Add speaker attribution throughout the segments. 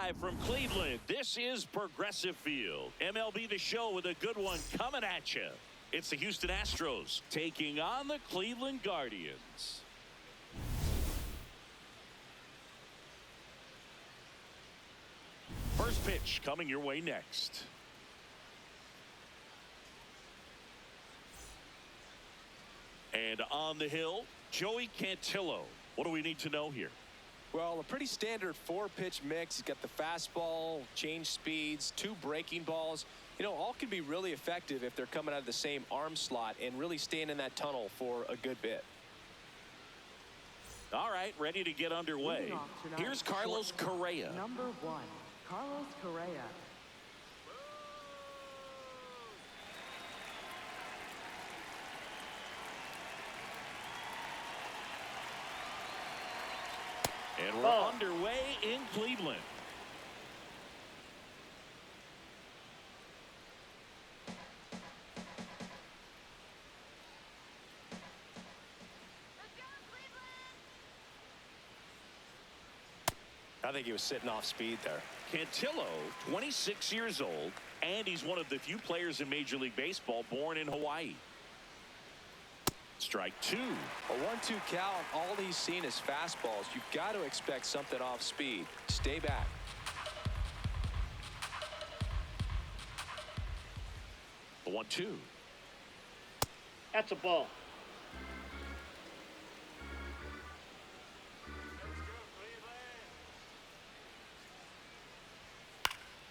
Speaker 1: live from Cleveland, this is Progressive Field. MLB The Show with a good one coming at you. It's the Houston Astros taking on the Cleveland Guardians. First pitch coming your way next. And on the hill, Joey Cantillo. What do we need to know here?
Speaker 2: Well, a pretty standard four-pitch mix. He's got the fastball, change speeds, two breaking balls. You know, all can be really effective if they're coming out of the same arm slot and really staying in that tunnel for a good bit.
Speaker 1: All right, ready to get underway. Here's Carlos Correa.
Speaker 3: Number 1, Carlos Correa.
Speaker 1: And we're underway in Cleveland.
Speaker 2: I think he was sitting off speed there.
Speaker 1: Cantillo, 26 years old, and he's one of the few players in Major League Baseball born in Hawaii. Strike two.
Speaker 2: A 1-2 count. All he's seen is fastballs. You've got to expect something off speed. Stay back.
Speaker 1: The 1-2.
Speaker 4: That's a ball.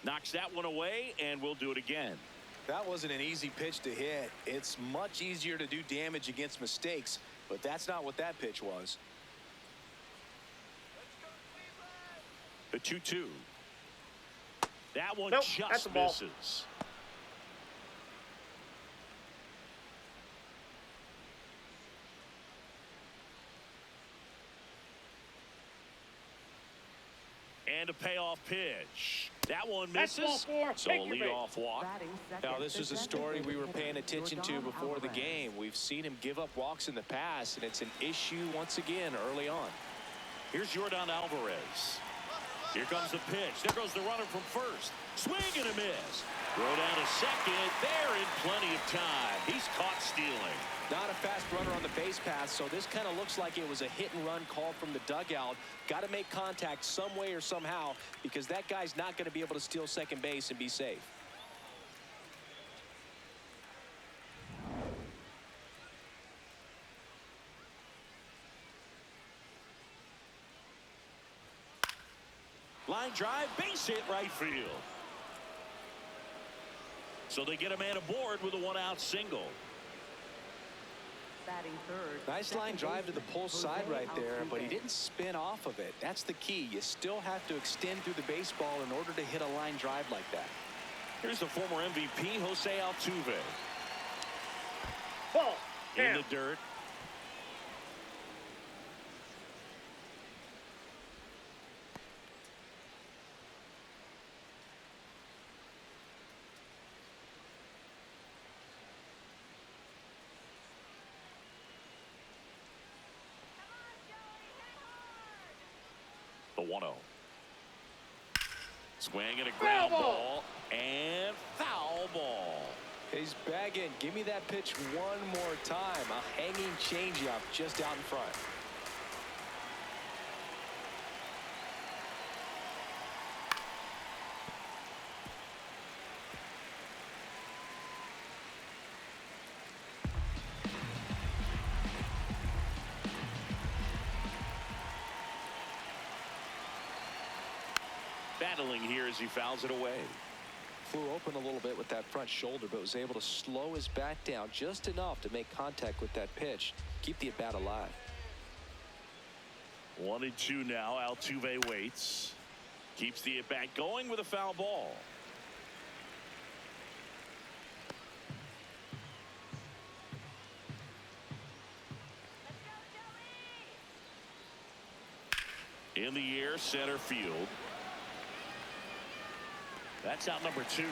Speaker 1: Knocks that one away, and we'll do it again.
Speaker 2: That wasn't an easy pitch to hit. It's much easier to do damage against mistakes, but that's not what that pitch was.
Speaker 1: The 2-2. That one
Speaker 4: Nope, that's a
Speaker 1: just
Speaker 4: ball.
Speaker 1: misses. And a payoff pitch. That one
Speaker 4: That's
Speaker 1: misses.
Speaker 4: ball four.
Speaker 1: So a
Speaker 4: Take your
Speaker 1: leadoff walk.
Speaker 3: Batting second,
Speaker 2: Now, this
Speaker 3: the
Speaker 2: is a
Speaker 3: second
Speaker 2: story we were
Speaker 3: baseman,
Speaker 2: paying attention to
Speaker 3: Jordan
Speaker 2: before the
Speaker 3: Alvarez.
Speaker 2: game. We've seen him give up walks in the past, and it's an issue once again early on.
Speaker 1: Here's Jordan Alvarez. Here comes the pitch. There goes the runner from first. Swing and a miss. Throw down to second. They're in plenty of time. He's caught stealing.
Speaker 2: Not a fast runner on the base path, so this kind of looks like it was a hit-and-run call from the dugout. Got to make contact some way or somehow, because that guy's not going to be able to steal second base and be safe.
Speaker 1: Line drive, base hit, right field. So they get a man aboard with a one-out single.
Speaker 3: Batting third.
Speaker 2: Nice
Speaker 3: second
Speaker 2: line drive to the
Speaker 3: baseman,
Speaker 2: pull side
Speaker 3: Jose
Speaker 2: right there, but he
Speaker 3: Altuve.
Speaker 2: didn't spin off of it. That's the key. You still have to extend through the baseball in order to hit a line drive like that.
Speaker 1: Here's the former MVP, Jose Altuve.
Speaker 4: Ball.
Speaker 1: In
Speaker 4: Down.
Speaker 1: the dirt. The 1-0. Swing and a ground ball. And foul ball.
Speaker 2: He's bagging. Give me that pitch one more time. A hanging changeup just out in front.
Speaker 1: Battling here as he fouls it away.
Speaker 2: Flew open a little bit with that front shoulder, but was able to slow his bat down just enough to make contact with that pitch. Keep the at-bat alive.
Speaker 1: 1-2 now. Altuve waits. Keeps the at-bat going with a foul ball. In the air, center field. That's out number 2.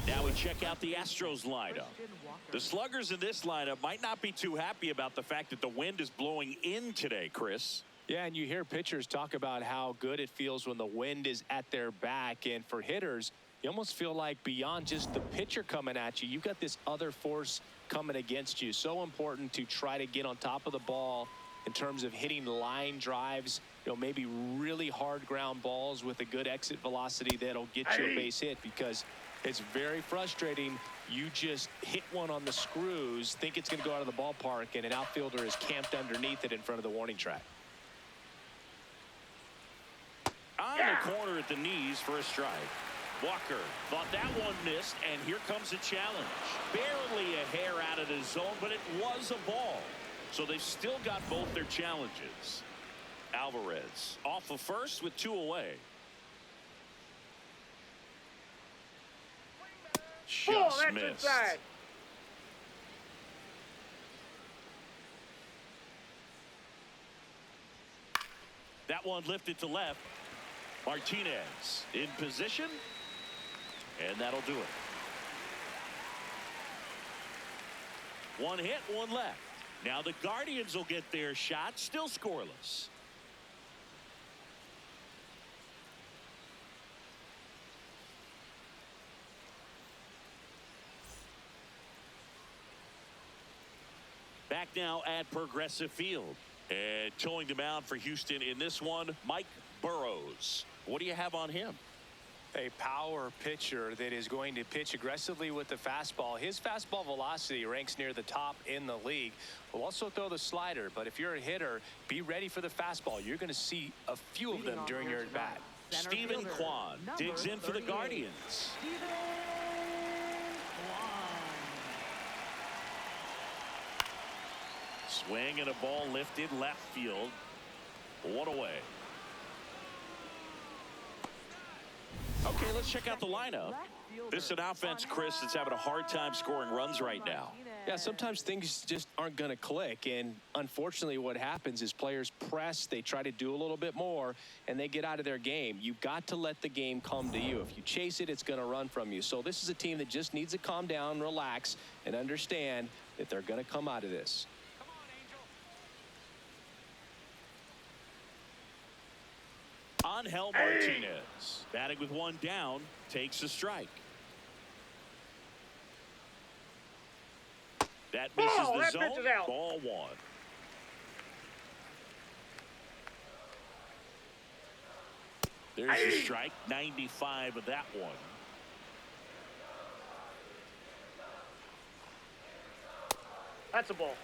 Speaker 1: Now we check out the Astros lineup. The sluggers in this lineup might not be too happy about the fact that the wind is blowing in today, Chris.
Speaker 2: Yeah, and you hear pitchers talk about how good it feels when the wind is at their back. And for hitters, you almost feel like beyond just the pitcher coming at you, you've got this other force coming against you. So important to try to get on top of the ball in terms of hitting line drives, maybe really hard ground balls with a good exit velocity that'll get you a base hit, because it's very frustrating. You just hit one on the screws, think it's going to go out of the ballpark, and an outfielder is camped underneath it in front of the warning track.
Speaker 1: On the corner at the knees for a strike. Walker thought that one missed, and here comes a challenge. Barely a hair out of the zone, but it was a ball. So they've still got both their challenges. Alvarez off of first with 2 away. Just missed.
Speaker 4: Inside.
Speaker 1: That one lifted to left. Martinez in position, and that'll do it. One hit, one left. Now the Guardians will get their shot, still scoreless. Back now at Progressive Field. And towing the mound for Houston in this one, Mike Burrows. What do you have on him?
Speaker 2: A power pitcher that is going to pitch aggressively with the fastball. His fastball velocity ranks near the top in the league. Will also throw the slider, but if you're a hitter, be ready for the fastball. You're going to see a few of them during your at-bat.
Speaker 1: Stephen Kwan digs in for the Guardians. Swing and a ball lifted left field. 1 away. Okay, let's check out the lineup. This is an offense, Chris, that's having a hard time scoring runs right now.
Speaker 2: Yeah, sometimes things just aren't going to click, and unfortunately what happens is players press, they try to do a little bit more, and they get out of their game. You've got to let the game come to you. If you chase it, it's going to run from you. So this is a team that just needs to calm down, relax, and understand that they're going to come out of this.
Speaker 1: Angel Martinez, batting with 1 down, takes a strike. That misses the zone. Ball 1. There's a strike. 95 of that one.
Speaker 4: That's a ball.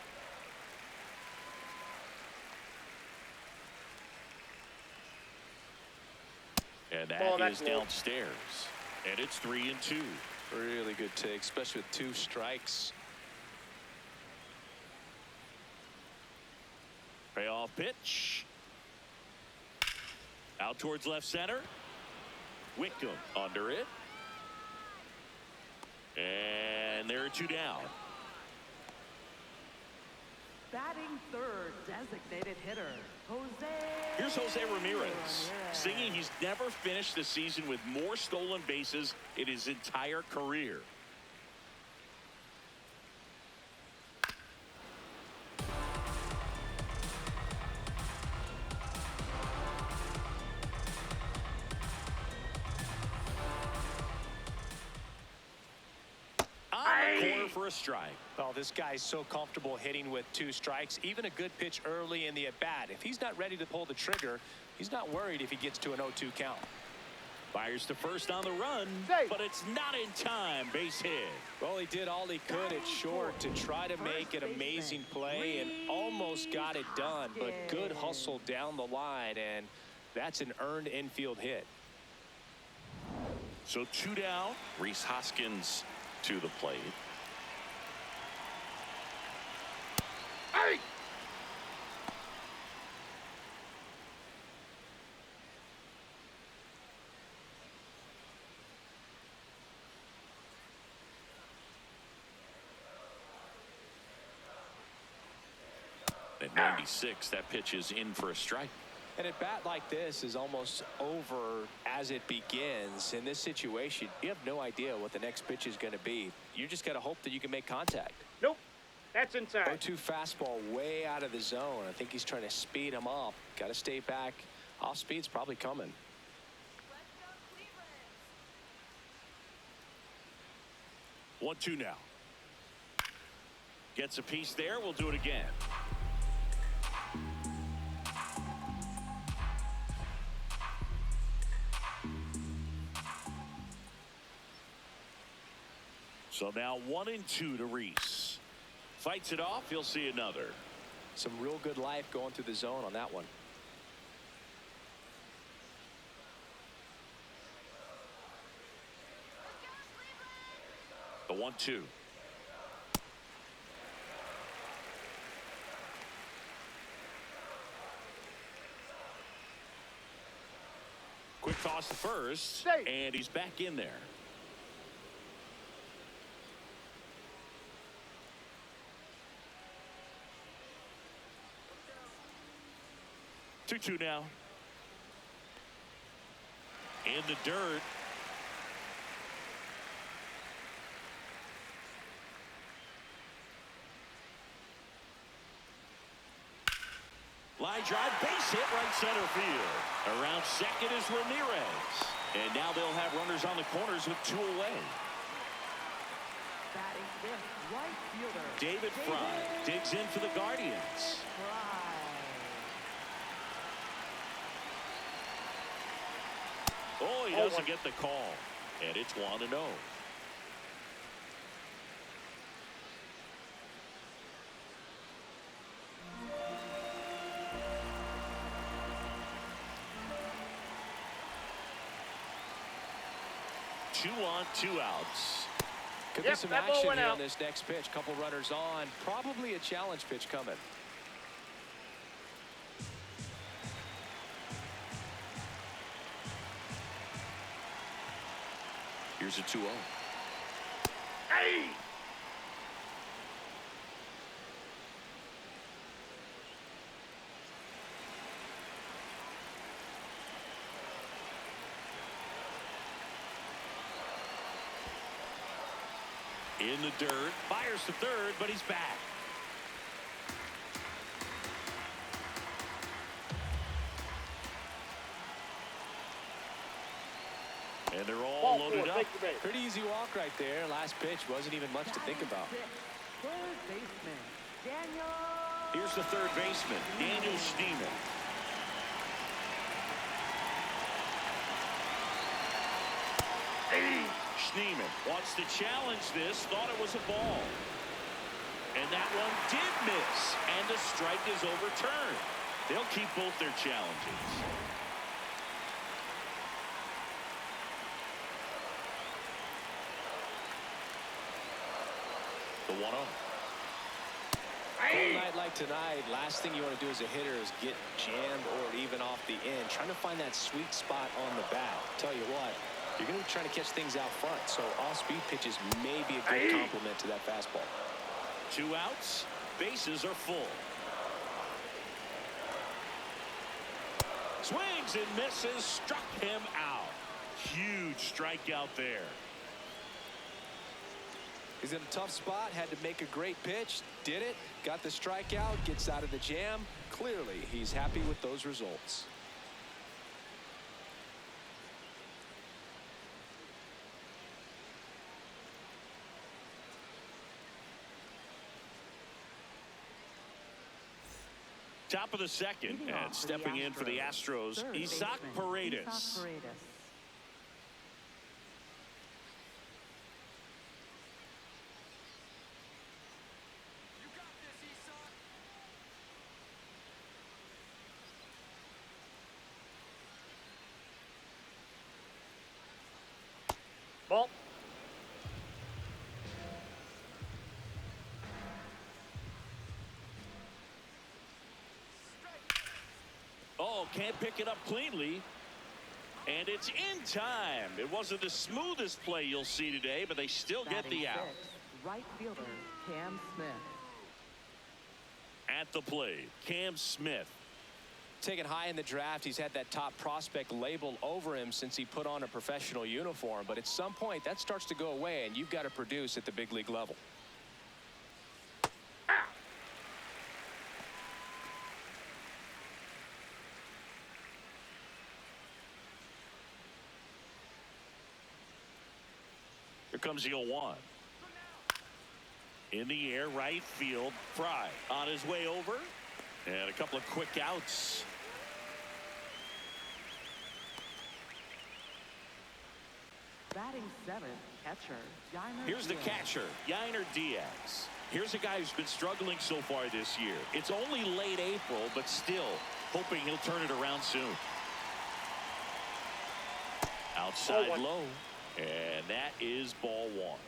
Speaker 1: And that is downstairs. And it's 3-2.
Speaker 2: Really good take, especially with 2 strikes.
Speaker 1: Payoff pitch. Out towards left center. Wickham under it. And there are 2 down.
Speaker 3: Batting third, designated hitter, Jose.
Speaker 1: Here's Jose Ramirez, singing he's never finished the season with more stolen bases in his entire career. Corner for a strike.
Speaker 2: Oh, this guy's so comfortable hitting with 2 strikes. Even a good pitch early in the at-bat. If he's not ready to pull the trigger, he's not worried if he gets to an 0-2 count.
Speaker 1: Fires to first on the run, but it's not in time. Base hit.
Speaker 2: Well, he did all he could at short to try to make an amazing play and almost got it done. But good hustle down the line, and that's an earned infield hit.
Speaker 1: So 2 down. Rhys Hoskins to the plate. At 96, that pitch is in for a strike.
Speaker 2: And a bat like this is almost over as it begins. In this situation, you have no idea what the next pitch is going to be. You just got to hope that you can make contact.
Speaker 4: Nope. That's inside.
Speaker 2: 0-2 fastball way out of the zone. I think he's trying to speed him up. Got to stay back. Off speed's probably coming.
Speaker 1: 1-2 now. Gets a piece there. We'll do it again. So now 1-2 to Reese. Fights it off. He'll see another.
Speaker 2: Some real good life going through the zone on that one.
Speaker 1: The 1-2. Quick toss to first, and he's back in there. Two now. In the dirt. Line drive, base hit, right center field. Around second is Ramirez. And now they'll have runners on the corners with 2 away.
Speaker 3: Batting fifth, right fielder
Speaker 1: David Fry digs in for the Guardians.
Speaker 3: Fry.
Speaker 1: Oh, he doesn't get the call. And it's 1-0. Two on, 2 outs.
Speaker 2: Could be some action here on this next pitch. Couple runners on. Probably a challenge pitch coming.
Speaker 1: Here's a 2-0.
Speaker 4: Hey!
Speaker 1: In the dirt, fires to third, but he's back. And they're all loaded up.
Speaker 2: Pretty easy walk right there. Last pitch wasn't even much to think about.
Speaker 3: Third baseman, Daniel.
Speaker 1: Here's the third baseman, Daniel Schneemann. Schneemann wants to challenge this, thought it was a ball. And that one did miss, and the strike is overturned. They'll keep both their challenges. The 1-0.
Speaker 2: On a night like tonight, last thing you want to do as a hitter is get jammed or even off the end. Trying to find that sweet spot on the bat. Tell you what, you're going to be trying to catch things out front, so off-speed pitches may be a good complement to that fastball.
Speaker 1: 2 outs, bases are full. Swings and misses, struck him out. Huge strikeout there.
Speaker 2: He's in a tough spot, had to make a great pitch, did it, got the strikeout, gets out of the jam. Clearly, he's happy with those results.
Speaker 1: Top of the second, and stepping in for the Astros, Isaac Paredes.
Speaker 4: Ball.
Speaker 1: Oh, can't pick it up cleanly. And it's in time. It wasn't the smoothest play you'll see today, but they still get the out.
Speaker 3: Right fielder, Cam Smith.
Speaker 1: At the plate, Cam Smith.
Speaker 2: taken high in the draft. He's had that top prospect label over him since he put on a professional uniform. But at some point, that starts to go away, and you've got to produce at the big league level.
Speaker 1: Here comes the 0-1. In the air, right field. Fry on his way over. And a couple of quick outs.
Speaker 3: Batting seventh, catcher, Yainer
Speaker 1: Here's the
Speaker 3: Diaz.
Speaker 1: catcher, Yainer Diaz. Here's a guy who's been struggling so far this year. It's only late April, but still hoping he'll turn it around soon. Outside low. And that is ball one.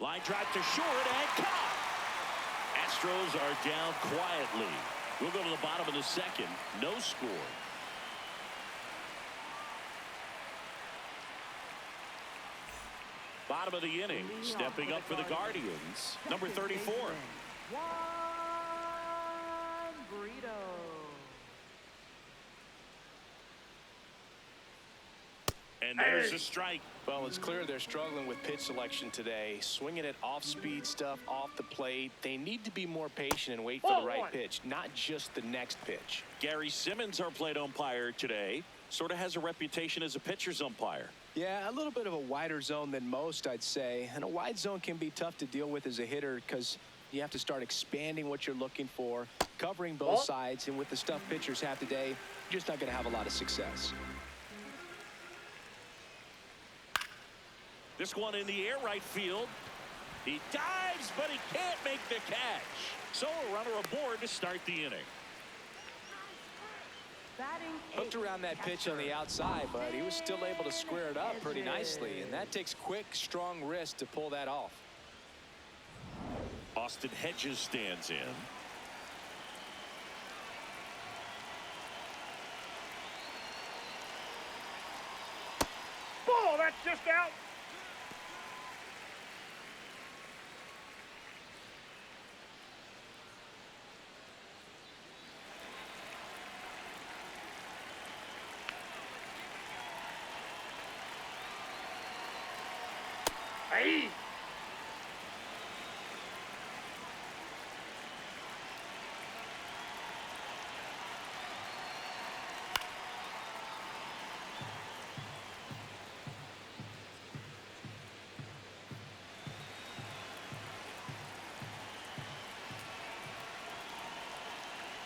Speaker 1: Line drive to short and caught. Astros are down quietly. We'll go to the bottom of the second. No score. Bottom of the inning. Stepping up for the Guardians. Number 34.
Speaker 3: Juan Brito.
Speaker 1: And there's a strike.
Speaker 2: Well, it's clear they're struggling with pitch selection today. Swinging it off-speed stuff off the plate. They need to be more patient and wait for the right pitch, not just the next pitch.
Speaker 1: Gary Simmons, our plate umpire today, sort of has a reputation as a pitcher's umpire.
Speaker 2: Yeah, a little bit of a wider zone than most, I'd say. And a wide zone can be tough to deal with as a hitter because you have to start expanding what you're looking for, covering both sides. And with the stuff pitchers have today, you're just not going to have a lot of success.
Speaker 1: This one in the air, right field. He dives, but he can't make the catch. So a runner aboard to start the inning.
Speaker 3: Batting
Speaker 2: Hooked around that pitch on the outside, but he was still able to square it up pretty nicely. And that takes quick, strong wrist to pull that off.
Speaker 1: Austin Hedges stands in.
Speaker 4: Ball, that's just out. Hey.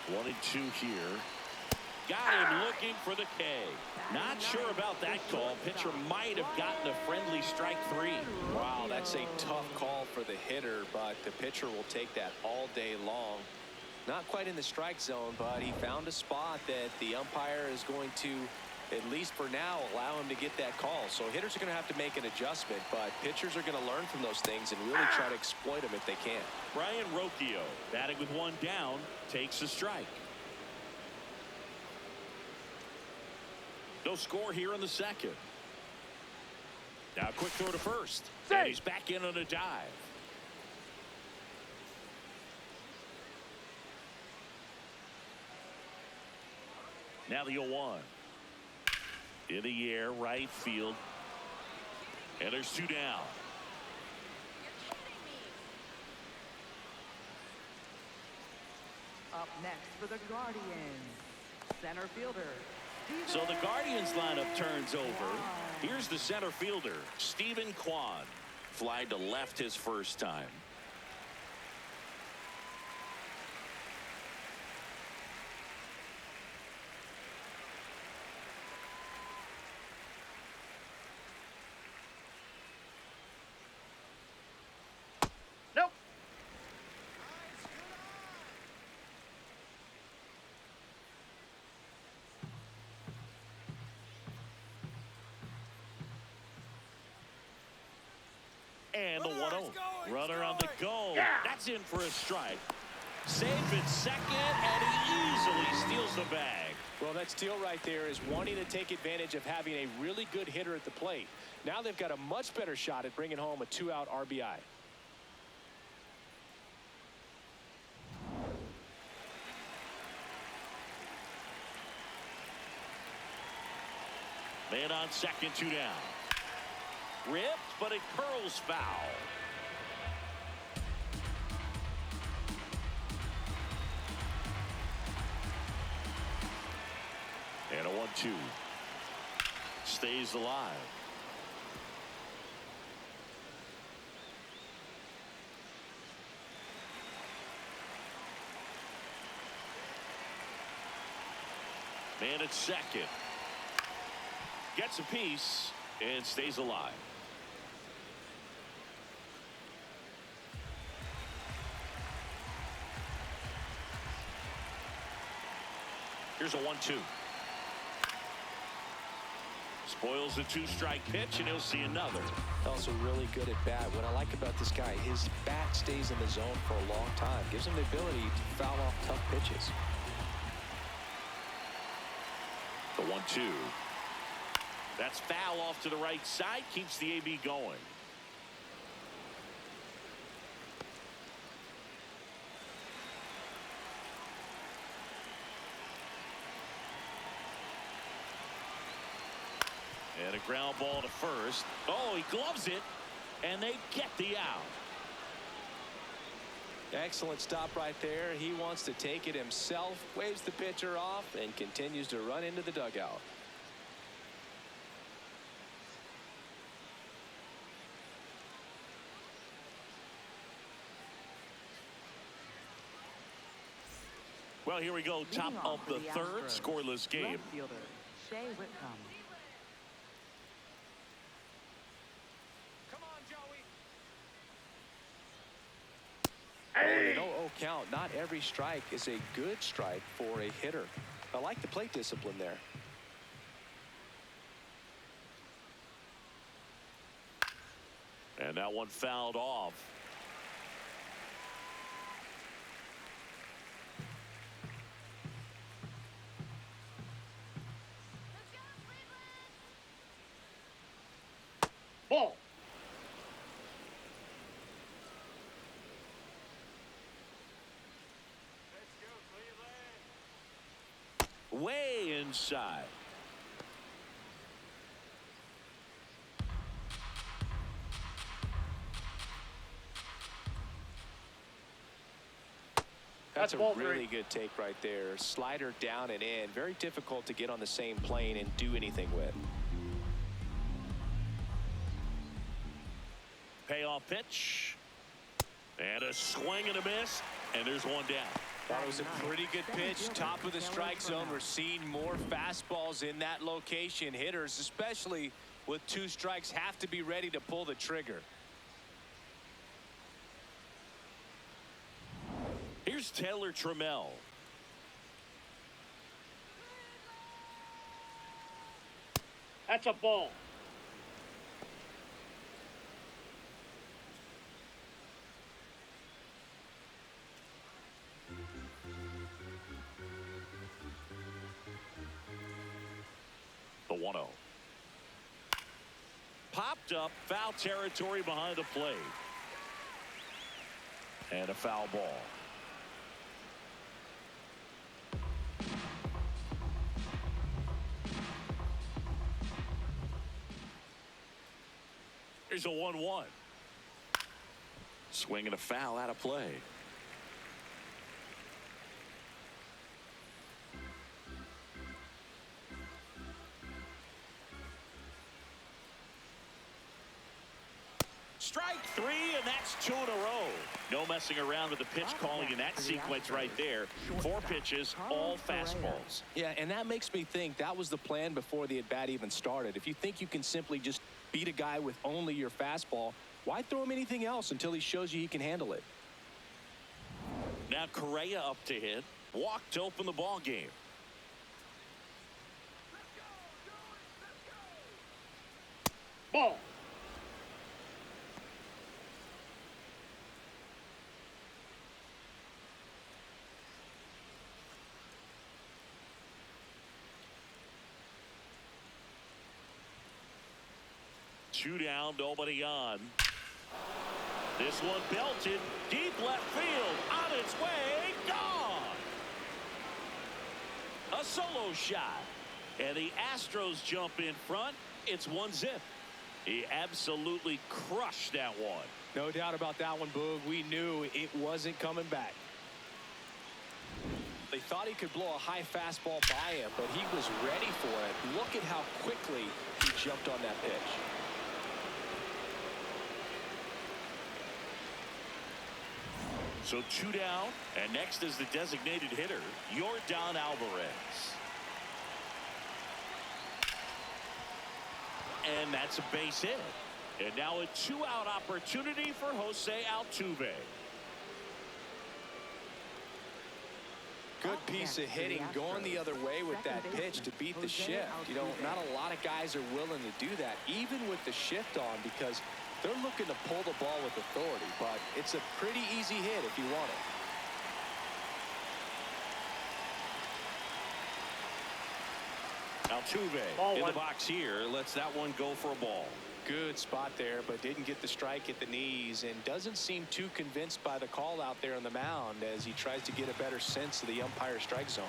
Speaker 1: One and two here. Got him looking for the K. Not sure about that call. Pitcher might have gotten a friendly strike three.
Speaker 2: Wow, that's a tough call for the hitter, but the pitcher will take that all day long. Not quite in the strike zone, but he found a spot that the umpire is going to, at least for now, allow him to get that call. So hitters are going to have to make an adjustment, but pitchers are going to learn from those things and really try to exploit them if they can.
Speaker 1: Brian Rocchio, batting with one down, takes a strike. No score here in the second. Now a quick throw to first. And he's back in on a dive. Now the 0-1. In the air, right field. And there's two down.
Speaker 3: Up next for the Guardians, center fielder.
Speaker 1: So the Guardians lineup turns over. Here's the center fielder, Stephen Kwan. Fly to left his first time.
Speaker 4: Nope.
Speaker 1: And the 1-0. Runner on the go. That's in for a strike. Safe at second, and he easily steals the bag.
Speaker 2: Well, that steal right there is wanting to take advantage of having a really good hitter at the plate. Now they've got a much better shot at bringing home a 2-out RBI.
Speaker 1: Man on second, 2 down. Ripped, but it curls foul. And a 1-2. Stays alive. Man at second. Gets a piece and stays alive. Here's a 1-2. Spoils the 2-strike pitch, and he'll see another.
Speaker 2: Also really good at bat. What I like about this guy, his bat stays in the zone for a long time. Gives him the ability to foul off tough pitches.
Speaker 1: The 1-2. That's foul off to the right side. Keeps the AB going. And a ground ball to first. Oh, he gloves it, and they get the out.
Speaker 2: Excellent stop right there. He wants to take it himself, waves the pitcher off, and continues to run into the dugout.
Speaker 1: Well, here we go. Top of the third, scoreless game.
Speaker 3: Left fielder, Shea Whitcomb.
Speaker 2: An 0-0 count. Not every strike is a good strike for a hitter. I like the plate discipline there.
Speaker 1: And that one fouled off.
Speaker 4: Ball.
Speaker 1: Way inside.
Speaker 2: That's a
Speaker 4: ball
Speaker 2: really
Speaker 4: 3.
Speaker 2: good take right there. Slider down and in. Very difficult to get on the same plane and do anything with.
Speaker 1: Payoff pitch. And a swing and a miss. And there's one down.
Speaker 2: That was a pretty good pitch. Top of the strike zone. We're seeing more fastballs in that location. Hitters, especially with 2 strikes, have to be ready to pull the trigger.
Speaker 1: Here's Taylor Trammell.
Speaker 4: That's a ball.
Speaker 1: The 1-0. Popped up, foul territory behind the plate. And a foul ball. Here's a 1-1. Swing and a foul out of play. Strike 3, and that's 2 in a row. No messing around with the pitch calling in that sequence right there. 4 pitches, all fastballs.
Speaker 2: Yeah, and that makes me think that was the plan before the at-bat even started. If you think you can simply just beat a guy with only your fastball, why throw him anything else until he shows you he can handle it?
Speaker 1: Now Correa up to hit. Walk to open the ball game.
Speaker 4: Ball.
Speaker 1: Two down, nobody on. This one belted deep left field, on its way, gone. A solo shot. And the Astros jump in front. It's 1-0. He absolutely crushed that one.
Speaker 2: No doubt about that one, Boog. We knew it wasn't coming back. They thought he could blow a high fastball by him, but he was ready for it. Look at how quickly he jumped on that pitch.
Speaker 1: So 2 down, and next is the designated hitter, Yordan Alvarez. And that's a base hit. And now a 2-out opportunity for Jose Altuve.
Speaker 2: Good piece of hitting going the other way with that pitch to beat the shift. You know, not a lot of guys are willing to do that, even with the shift on, because they're looking to pull the ball with authority. But it's a pretty easy hit if you want it.
Speaker 1: Altuve in the box here. Lets that one go for a ball.
Speaker 2: Good spot there, but didn't get the strike at the knees, and doesn't seem too convinced by the call out there on the mound as he tries to get a better sense of the umpire strike zone.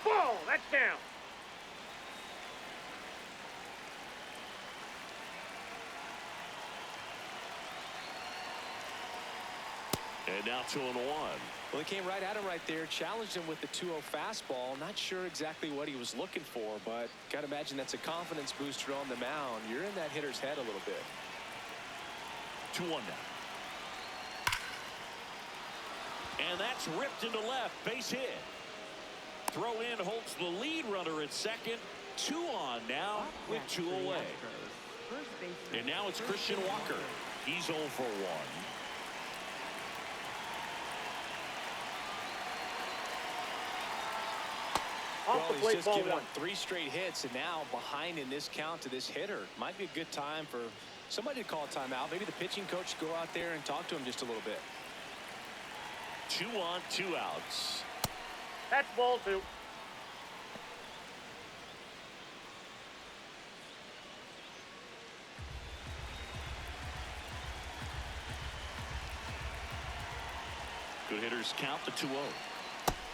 Speaker 4: Ball. That's down.
Speaker 1: And now 2-1.
Speaker 2: Well, he came right at him right there, challenged him with the 2-0 fastball. Not sure exactly what he was looking for, but got to imagine that's a confidence booster on the mound. You're in that hitter's head a little bit.
Speaker 1: 2-1 now. And that's ripped into left. Base hit. Throw in holds the lead runner at second. 2 on now with 2 away. And now it's Christian Walker. He's 0 for 1.
Speaker 2: Well, he's just given up 3 straight hits, and now behind in this count to this hitter. Might be a good time for somebody to call a timeout. Maybe the pitching coach go out there and talk to him just a little bit.
Speaker 1: 2 on, 2 outs.
Speaker 4: That's ball 2.
Speaker 1: Good hitters count the 2-0.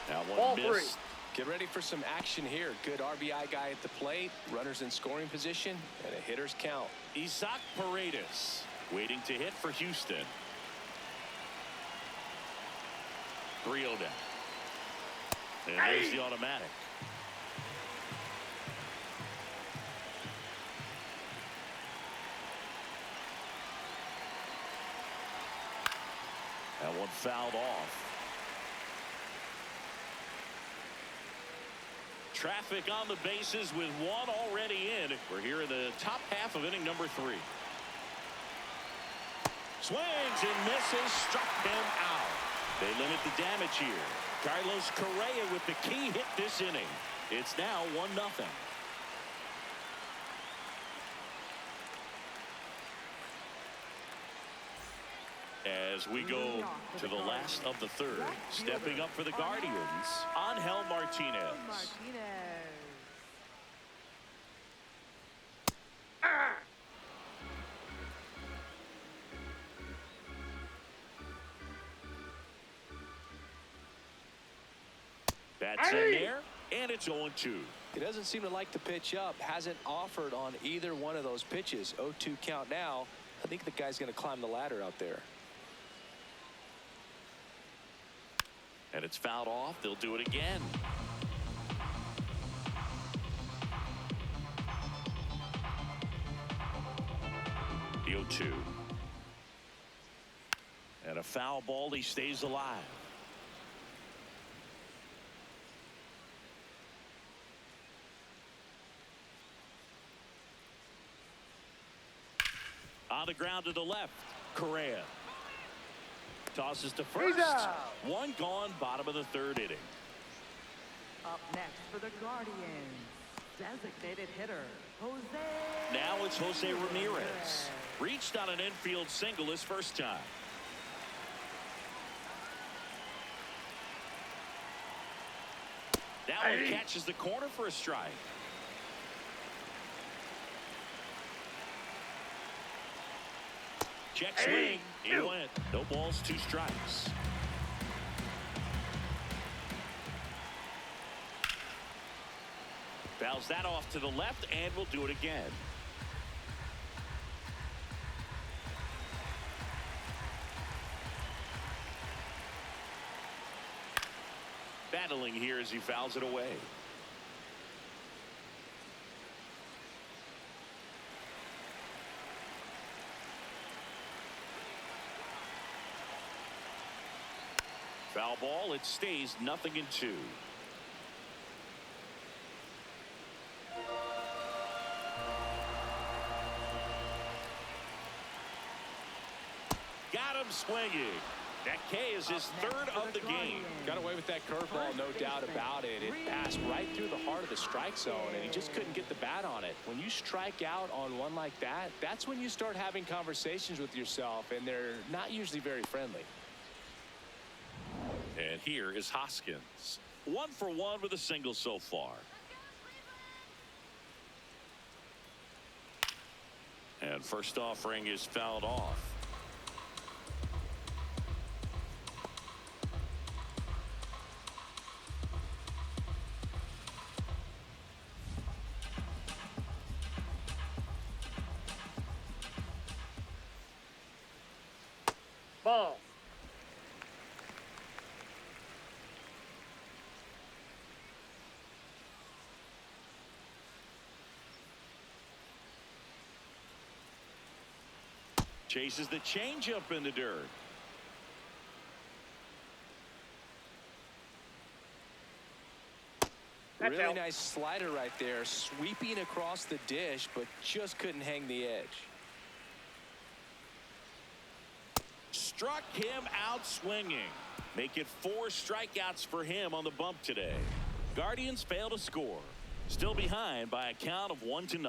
Speaker 1: Now
Speaker 4: Ball
Speaker 1: one missed.
Speaker 4: 3.
Speaker 2: Get ready for some action here. Good RBI guy at the plate, runners in scoring position, and a hitter's count.
Speaker 1: Isaac Paredes waiting to hit for Houston. 3-0 down. And there's the automatic. That one fouled off. Traffic on the bases with 1 already in. We're here in the top half of inning number 3. Swings and misses, struck him out. They limit the damage here. Carlos Correa with the key hit this inning. It's now 1-0. As we go to the last of the 3rd, stepping up for the Guardians, Angel Martinez. That's in there, and it's 0-2.
Speaker 2: He doesn't seem to like to pitch up. Hasn't offered on either one of those pitches. 0-2 count now. I think the guy's going to climb the ladder out there.
Speaker 1: And it's fouled off. They'll do it again. The 0-2. And a foul ball. He stays alive. On the ground to the left. Correa. Tosses to first. 1 gone, bottom of the 3rd inning.
Speaker 3: Up next for the Guardians, designated hitter, Jose.
Speaker 1: Now it's Jose Ramirez. Reached on an infield single his first time. That one catches the corner for a strike. Check swing. He went. No balls, 2 strikes. Fouls that off to the left, and will do it again. Battling here as he fouls it away. Foul ball. It stays 0-2. Got him swinging. That K is his third of the game.
Speaker 2: Got away with that curveball, no doubt about it. It passed right through the heart of the strike zone, and he just couldn't get the bat on it. When you strike out on one like that, that's when you start having conversations with yourself, and they're not usually very friendly.
Speaker 1: And here is Hoskins. 1 for 1 with a single so far. And first offering is fouled off.
Speaker 4: Ball.
Speaker 1: Chases the changeup in the dirt.
Speaker 4: That's
Speaker 2: Really
Speaker 4: out.
Speaker 2: nice slider right there, sweeping across the dish, but just couldn't hang the edge.
Speaker 1: Struck him out swinging. Make it 4 strikeouts for him on the bump today. Guardians fail to score. Still behind by a count of 1-0.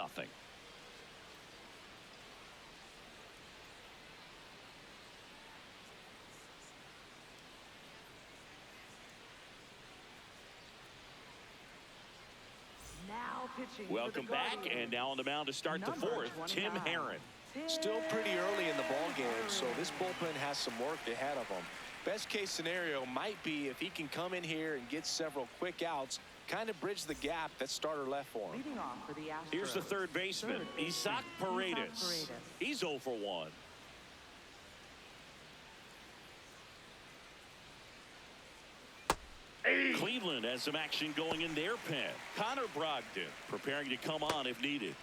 Speaker 3: Now pitching.
Speaker 1: Welcome back, and now on the mound to start the fourth, Tim Herron.
Speaker 2: Still pretty early in the ball game, so this bullpen has some work ahead of them. Best case scenario might be if he can come in here and get several quick outs, kind of bridge the gap that starter left for him.
Speaker 3: Leading off for the Astros.
Speaker 1: Here's the third baseman, Isaac Paredes. He's 0 for 1. Cleveland has some action going in their pen. Connor Brogdon preparing to come on if needed.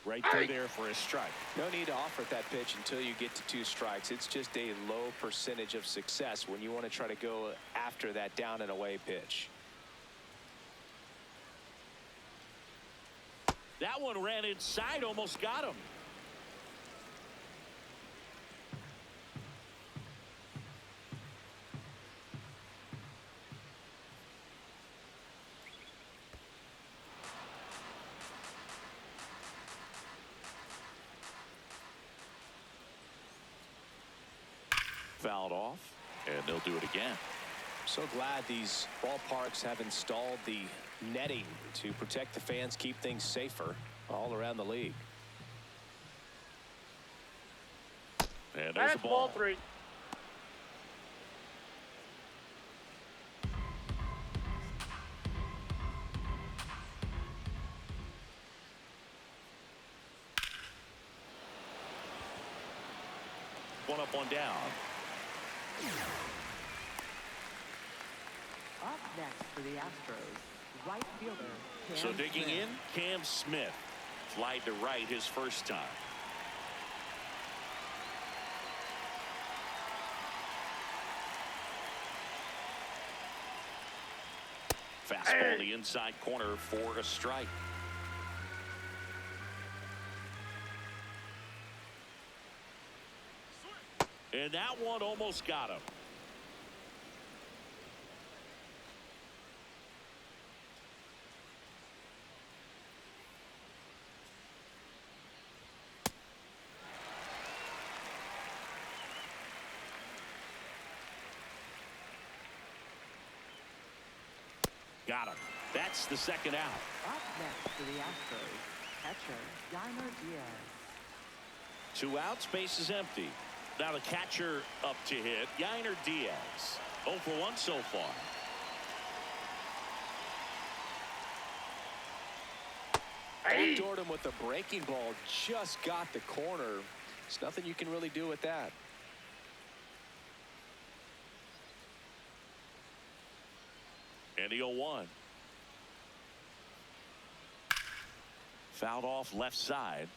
Speaker 1: Right through there for a strike.
Speaker 2: No need to offer that pitch until you get to 2 strikes. It's just a low percentage of success when you want to try to go after that down and away pitch.
Speaker 1: That one ran inside, almost got him. Fouled off, and they'll do it again.
Speaker 2: So glad these ballparks have installed the netting to protect the fans, keep things safer all around the league.
Speaker 1: And there's
Speaker 4: That's
Speaker 1: the ball.
Speaker 4: ball 3.
Speaker 1: One up, one down.
Speaker 3: Up next for the Astros, right fielder Cam
Speaker 1: So digging
Speaker 3: Smith.
Speaker 1: in, Cam Smith. Flied to right his first time. Fastball the inside corner for a strike. And that one almost got him. Got him. That's the second out.
Speaker 3: Up next for the Astros, catcher Yiner Diaz.
Speaker 1: 2 outs, base is empty. Now the catcher up to hit, Yainer Diaz. 0 for 1 so far.
Speaker 2: Backdoored him with a breaking ball. Just got the corner. There's nothing you can really do with that.
Speaker 1: And the 0-1. Fouled off left side.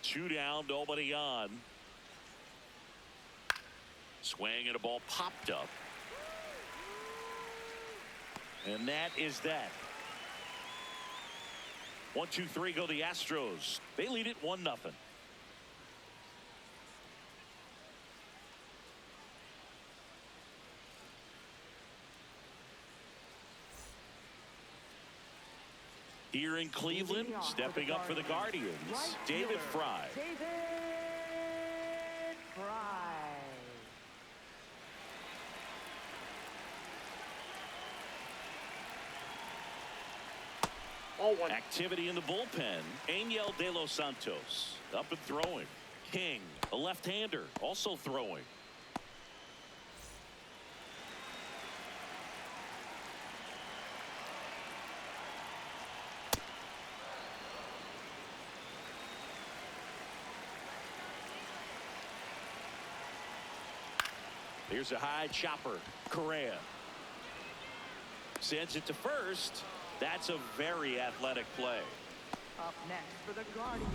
Speaker 1: Two down, nobody on. Swing and a ball popped up. And that is that. 1-2-3 go the Astros. They lead it 1-0. Here in Cleveland, stepping up for the Guardians, David Fry.
Speaker 3: David Fry.
Speaker 4: Oh, one.
Speaker 1: Activity in the bullpen. Angel De Los Santos up and throwing. King, a left-hander, also throwing. Here's a high chopper. Correa sends it to first. That's a very athletic play.
Speaker 3: Up next for the Guardians,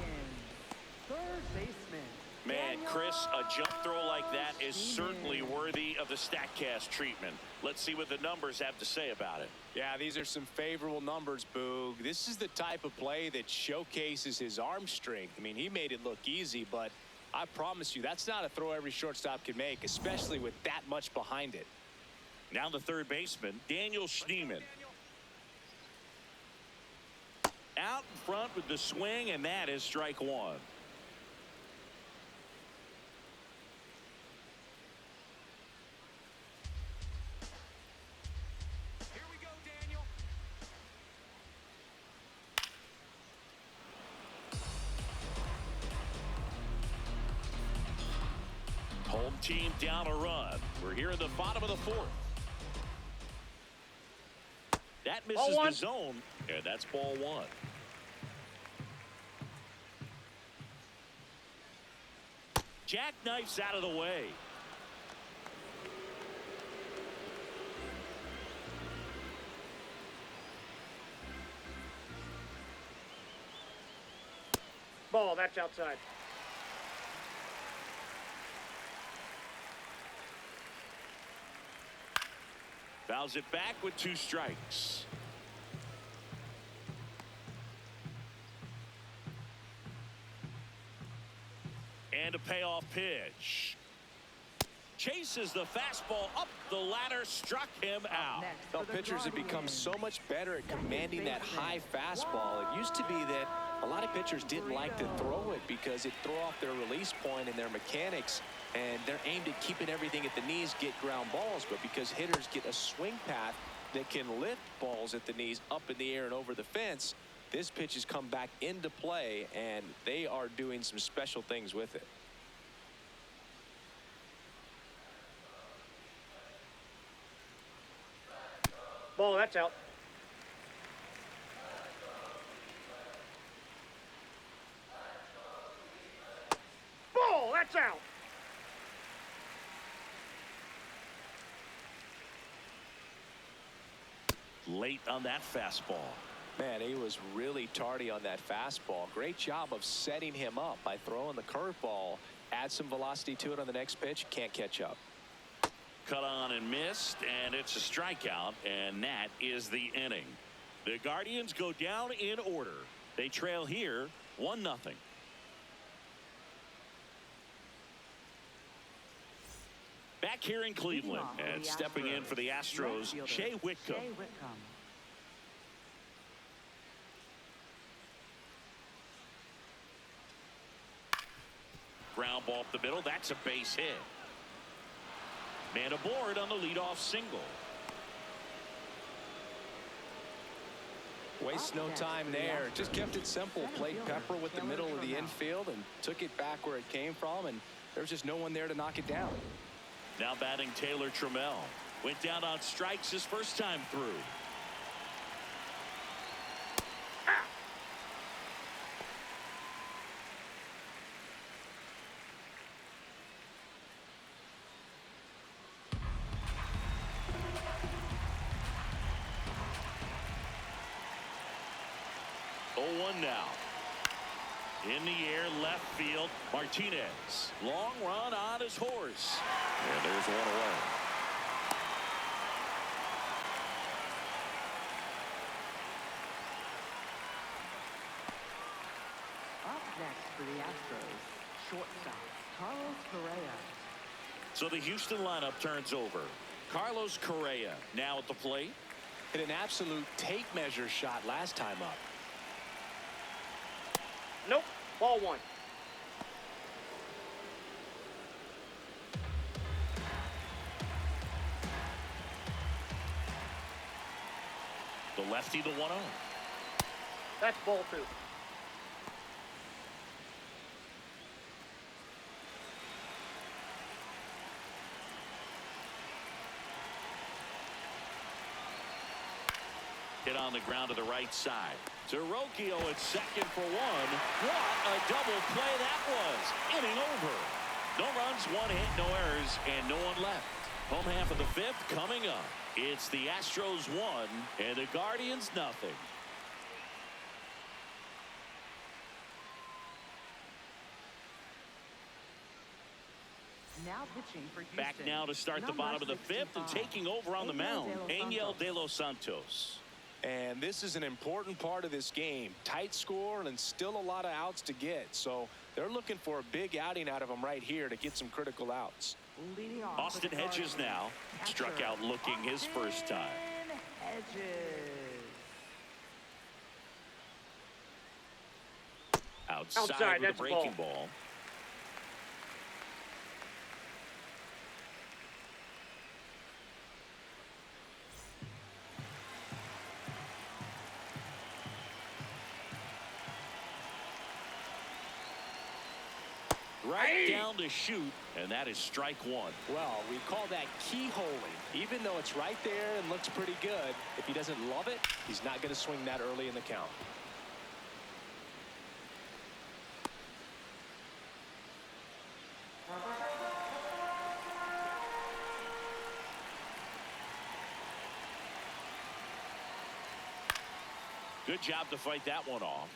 Speaker 3: third baseman.
Speaker 1: Man, Chris, a jump throw like that is certainly worthy of the StatCast treatment. Let's see what the numbers have to say about it.
Speaker 2: Yeah, these are some favorable numbers, Boog. This is the type of play that showcases his arm strength. I mean, he made it look easy, but I promise you, that's not a throw every shortstop can make, especially with that much behind it.
Speaker 1: Now the third baseman, Daniel Schneemann. Out in front with the swing, and that is strike one.
Speaker 2: Here we go, Daniel.
Speaker 1: Home team down a run. We're here in the bottom of the fourth. That misses the zone, and that's ball one. Jackknifes out of the way.
Speaker 4: Ball, that's outside.
Speaker 1: Fouls it back with 2 strikes. And a payoff pitch. Chases the fastball up the ladder, struck him out.
Speaker 2: Well, pitchers have become so much better at commanding that high fastball. It used to be that a lot of pitchers didn't like to throw it because it threw off their release point and their mechanics, and they're aimed at keeping everything at the knees, get ground balls. But because hitters get a swing path that can lift balls at the knees up in the air and over the fence, this pitch has come back into play, and they are doing some special things with it.
Speaker 4: Ball, that's out. Ball, that's out.
Speaker 1: Late on that fastball.
Speaker 2: Man, he was really tardy on that fastball. Great job of setting him up by throwing the curveball. Add some velocity to it on the next pitch. Can't catch up.
Speaker 1: Cut on and missed, and it's a strikeout, and that is the inning. The Guardians go down in order. They trail here 1-0. Back here in Cleveland, and stepping in for the Astros, Shea Whitcomb. Ground ball up the middle. That's a base hit. Man aboard on the leadoff single.
Speaker 2: Waste no time there. Just kept it simple. Played pepper with the middle of the infield and took it back where it came from, and there's just no one there to knock it down.
Speaker 1: Now batting Taylor Trammell. Went down on strikes his first time through. Oh, 1 now. In the air, left field. Martinez. Long run on his horse. And there's one away.
Speaker 3: Up next for the Astros, shortstop Carlos Correa.
Speaker 1: So the Houston lineup turns over. Carlos Correa now at the plate.
Speaker 2: Hit an absolute tape measure shot last time up.
Speaker 4: Nope. Ball 1.
Speaker 1: The lefty, the 1-0.
Speaker 4: That's ball 2.
Speaker 1: Hit on the ground to the right side. Rocchio at second for 1. What a double play that was. Inning over. No runs, 1 hit, no errors, and no one left. Home half of the 5th coming up. It's the Astros 1 and the Guardians nothing.
Speaker 3: Now pitching for Houston.
Speaker 1: Back now to start the bottom of the 5th and taking over on the mound, Angel De Los Santos.
Speaker 2: And this is an important part of this game. Tight score and still a lot of outs to get. So they're looking for a big outing out of them right here to get some critical outs.
Speaker 3: Leading off
Speaker 1: Austin
Speaker 3: with the
Speaker 1: Hedges
Speaker 3: Guardians.
Speaker 1: now struck out looking his first time.
Speaker 3: Hedges.
Speaker 1: Outside with
Speaker 4: that's
Speaker 1: a
Speaker 4: a
Speaker 1: breaking
Speaker 4: ball.
Speaker 1: ball. Right down to shoot, and that is strike 1.
Speaker 2: Well, we call that keyholing. Even though it's right there and looks pretty good, if he doesn't love it, he's not going to swing that early in the count.
Speaker 1: Good job to fight that one off.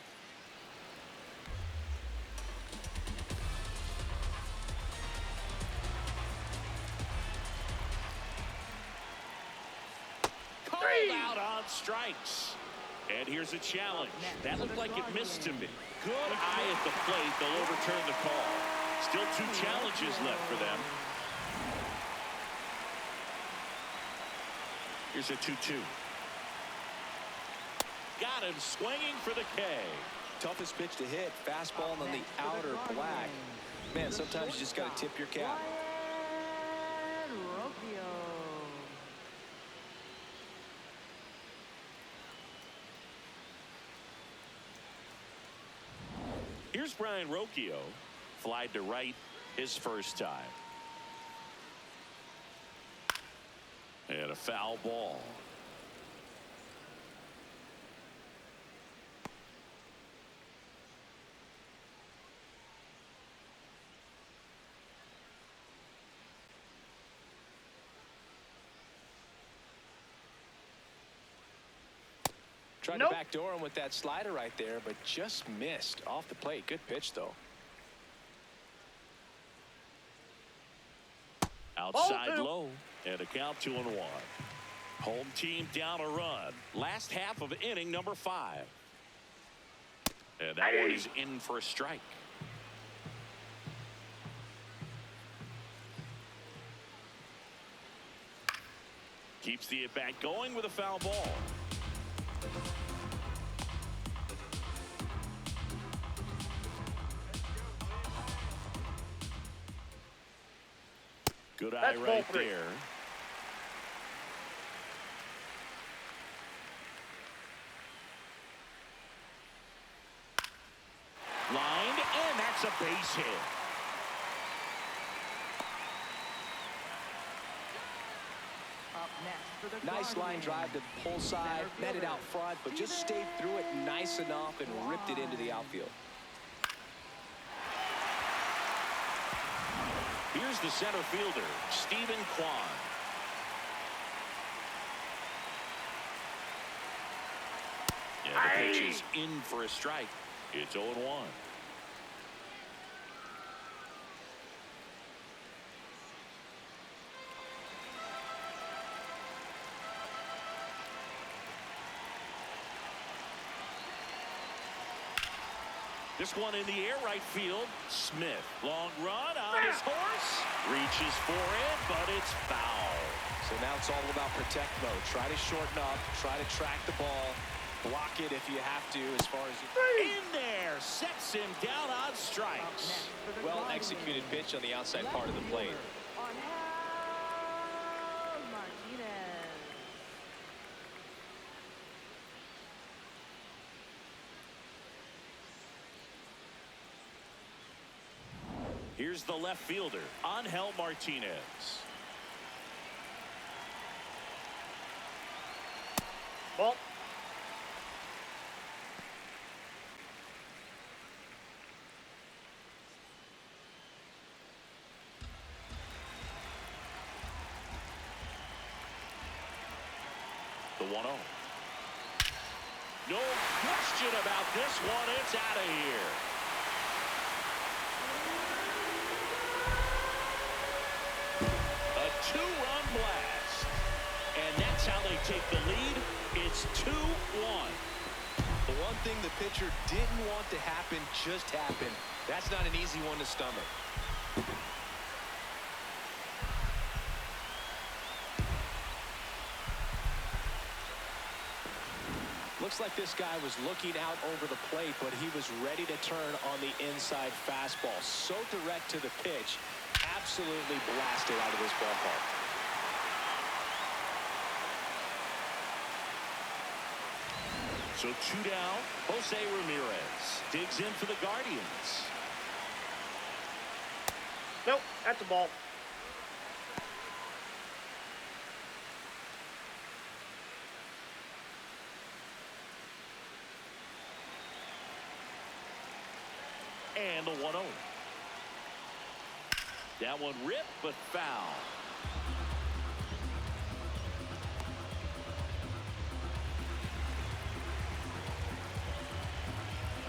Speaker 1: Out on strikes. And here's a challenge. That looked like it missed to me. Good eye at the plate. They'll overturn the call. Still 2 challenges left for them. Here's a 2-2. Got him swinging for the K.
Speaker 2: Toughest pitch to hit. Fastball on the outer black. Man, sometimes you just got to tip your cap.
Speaker 3: Rocchio.
Speaker 1: Here's Brian Rocchio. Flied to right his first time. And a foul ball.
Speaker 2: Tried to backdoor him with that slider right there, but just missed off the plate. Good pitch, though.
Speaker 1: Outside low, and a count 2-1. Home team down a run. Last half of inning number 5. And that one is in for a strike. Keeps the at-bat going with a foul ball. Good eye right there. It's a base hit.
Speaker 3: Up next for the
Speaker 2: Nice line
Speaker 3: Guardians.
Speaker 2: drive to the pull side, met it out front, but just stayed through it nice enough and ripped it into the outfield.
Speaker 1: Here's the center fielder, Stephen Kwan. And the pitch is in for a strike. It's 0-1. This one in the air, right field. Smith, long run on his horse. Reaches for it, but it's foul.
Speaker 2: So now it's all about protect mode. Try to shorten up, try to track the ball, block it if you have to as far as you...
Speaker 1: In there, sets him down on strikes.
Speaker 2: Well executed pitch on the outside part of the plate.
Speaker 3: On Martinez.
Speaker 1: Here's the left fielder, Angel Martinez.
Speaker 4: Ball.
Speaker 1: The 1-0. No question about this one. It's out of here. A two-run blast. And that's how they take the lead. It's 2-1.
Speaker 2: The one thing the pitcher didn't want to happen just happened. That's not an easy one to stomach. Looks like this guy was looking out over the plate, but he was ready to turn on the inside fastball. So direct to the pitch, absolutely blasted out of this ballpark.
Speaker 1: So 2 down. Jose Ramirez digs in for the Guardians.
Speaker 4: Nope, that's a ball.
Speaker 1: And the 1-0. That one ripped, but foul.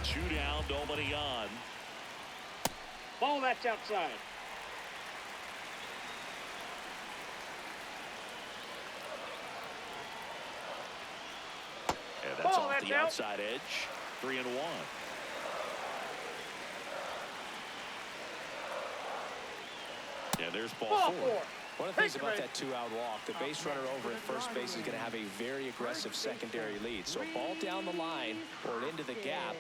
Speaker 1: Two down, nobody on.
Speaker 4: Ball, that's outside.
Speaker 1: And that's
Speaker 4: Ball,
Speaker 1: off
Speaker 4: that's
Speaker 1: the
Speaker 4: out.
Speaker 1: outside edge. 3-1. Yeah, there's ball
Speaker 4: Ball
Speaker 1: 4.
Speaker 4: four.
Speaker 2: One of the things about that two-out walk, the base runner over at first base is going to have a very aggressive secondary lead. So ball down the line or into the gap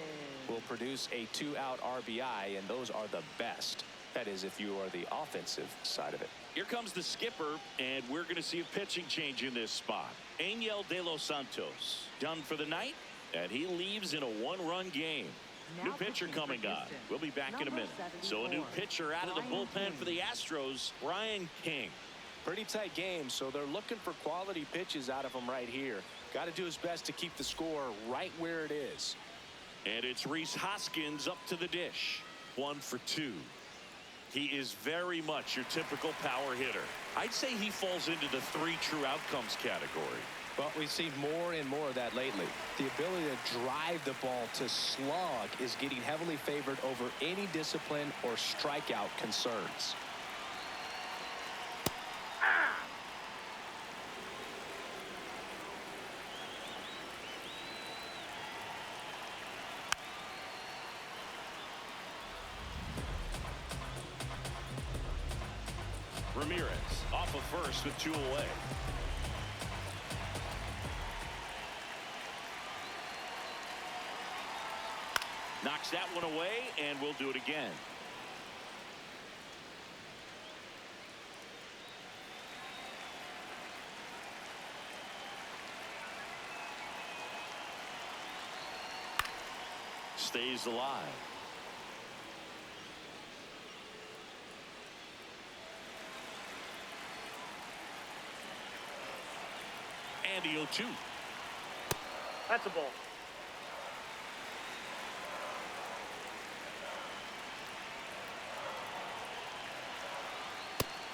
Speaker 2: will produce a two-out RBI, and those are the best. That is, if you are the offensive side of it.
Speaker 1: Here comes the skipper, and we're going to see a pitching change in this spot. Angel De Los Santos done for the night, and he leaves in a one-run game. New pitcher coming on. We'll be back in a minute. So a new pitcher out of the bullpen for the Astros, Ryan King.
Speaker 2: Pretty tight game, so they're looking for quality pitches out of him right here. Got to do his best to keep the score right where it is.
Speaker 1: And it's Rhys Hoskins up to the dish. 1 for 2. He is very much your typical power hitter. I'd say he falls into the 3 true outcomes category.
Speaker 2: But we've seen more and more of that lately. The ability to drive the ball to slug is getting heavily favored over any discipline or strikeout concerns.
Speaker 1: Ramirez off of first with 2 away. Knocks that one away, and we'll do it again. Stays alive. And the 0-2.
Speaker 4: That's a ball.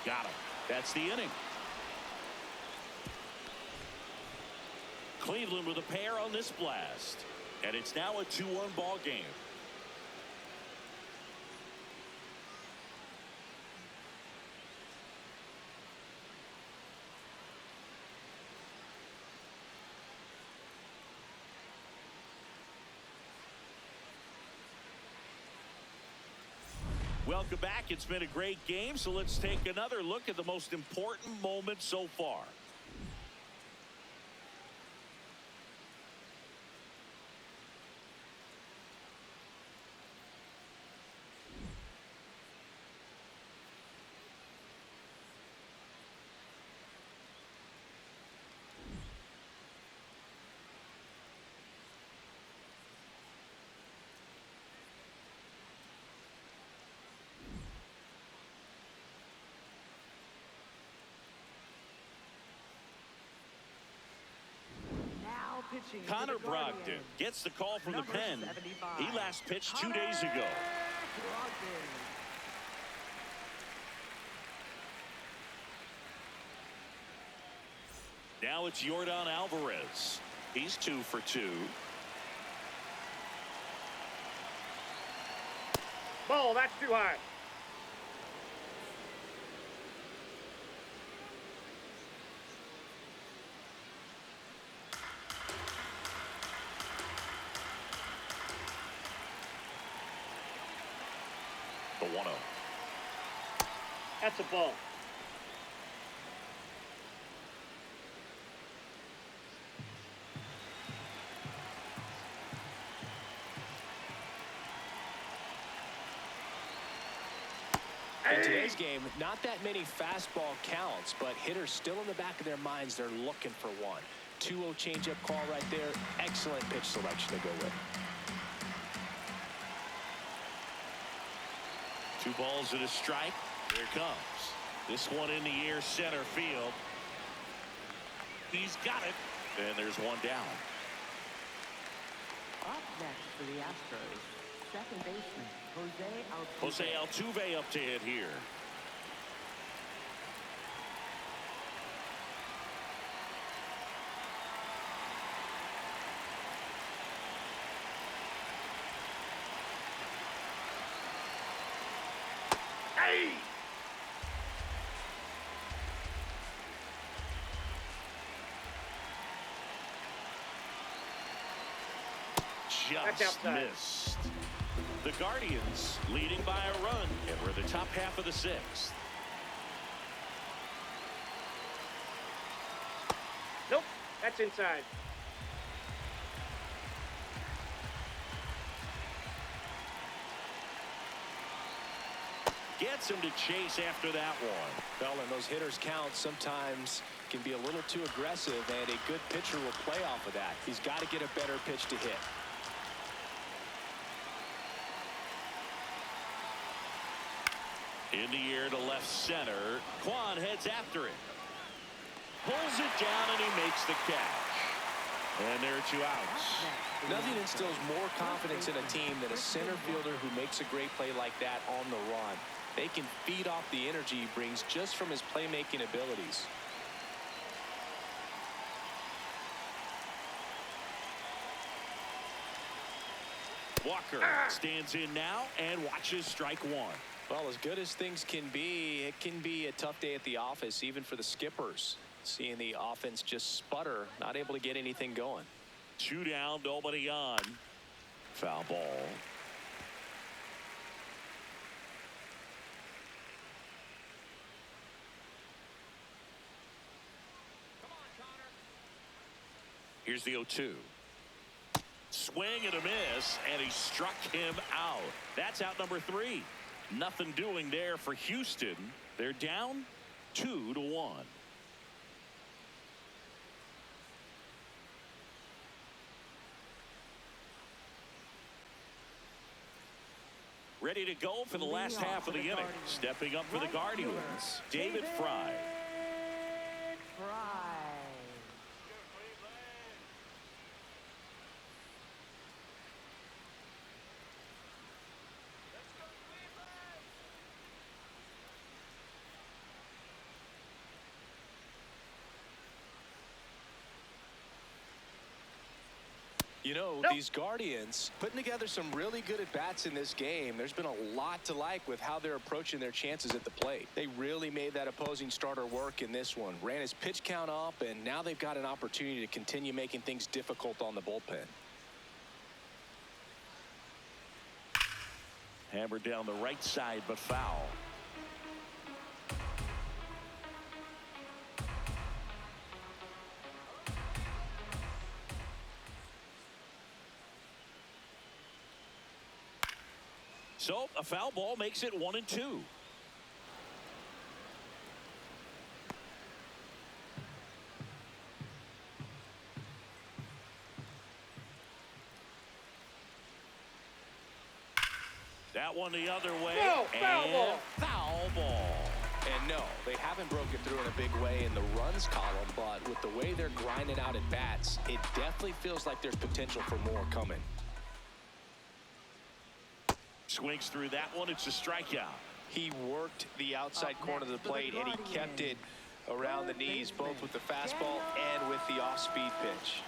Speaker 1: Got him. That's the inning. Cleveland with a pair on this blast. And it's now a 2-1 ball game. Welcome back. It's been a great game, so let's take another look at the most important moment so far.
Speaker 3: Now pitching for
Speaker 1: Connor
Speaker 3: the
Speaker 1: Brogdon
Speaker 3: Guardians.
Speaker 1: gets the call from
Speaker 3: Number
Speaker 1: the pen.
Speaker 3: 75.
Speaker 1: He last pitched 2 days ago.
Speaker 3: Brogdon.
Speaker 1: Now it's Yordan Alvarez. He's 2 for 2.
Speaker 4: Ball, that's too high.
Speaker 1: The 1-0.
Speaker 4: That's a ball.
Speaker 2: In today's game, not that many fastball counts, but hitters still in the back of their minds, they're looking for one. 2-0 changeup call right there. Excellent pitch selection to go with.
Speaker 1: 2 balls and a strike. Here it comes. This one in the air, center field. He's got it. And there's one down.
Speaker 3: Up next for the Astros, second baseman
Speaker 1: Jose Altuve up to hit here.
Speaker 4: Hey! That's
Speaker 1: Just
Speaker 4: outside.
Speaker 1: missed. The Guardians leading by a run, and we're the top half of the 6th.
Speaker 4: Nope, that's inside.
Speaker 1: Gets him to chase after that one.
Speaker 2: Well, and those hitters count sometimes can be a little too aggressive, and a good pitcher will play off of that. He's got to get a better pitch to hit.
Speaker 1: In the air to left center. Quan heads after it. Pulls it down, and he makes the catch. And there are 2 outs.
Speaker 2: Nothing instills more confidence in a team than a center fielder who makes a great play like that on the run. They can feed off the energy he brings just from his playmaking abilities.
Speaker 1: Walker stands in now and watches strike 1.
Speaker 2: Well, as good as things can be, it can be a tough day at the office, even for the skippers. Seeing the offense just sputter, not able to get anything going.
Speaker 1: 2 down, nobody on. Foul ball. Here's the 0-2. Swing and a miss, and he struck him out. That's out number 3. Nothing doing there for Houston. They're down 2-1. Ready to go for the last half of the inning. Stepping up for the Guardians, David Fry.
Speaker 2: You know, these Guardians putting together some really good at-bats in this game. There's been a lot to like with how they're approaching their chances at the plate. They really made that opposing starter work in this one. Ran his pitch count up, and now they've got an opportunity to continue making things difficult on the bullpen.
Speaker 1: Hammered down the right side, but foul. So a foul ball makes it 1-2. That one the other way.
Speaker 4: No, foul ball.
Speaker 1: Foul ball.
Speaker 2: And no, they haven't broken through in a big way in the runs column, but with the way they're grinding out at bats, it definitely feels like there's potential for more coming.
Speaker 1: Swings through that one. It's a strikeout.
Speaker 2: He worked the outside corner of the plate, and he kept it around the knees, both with the fastball and with the off-speed pitch.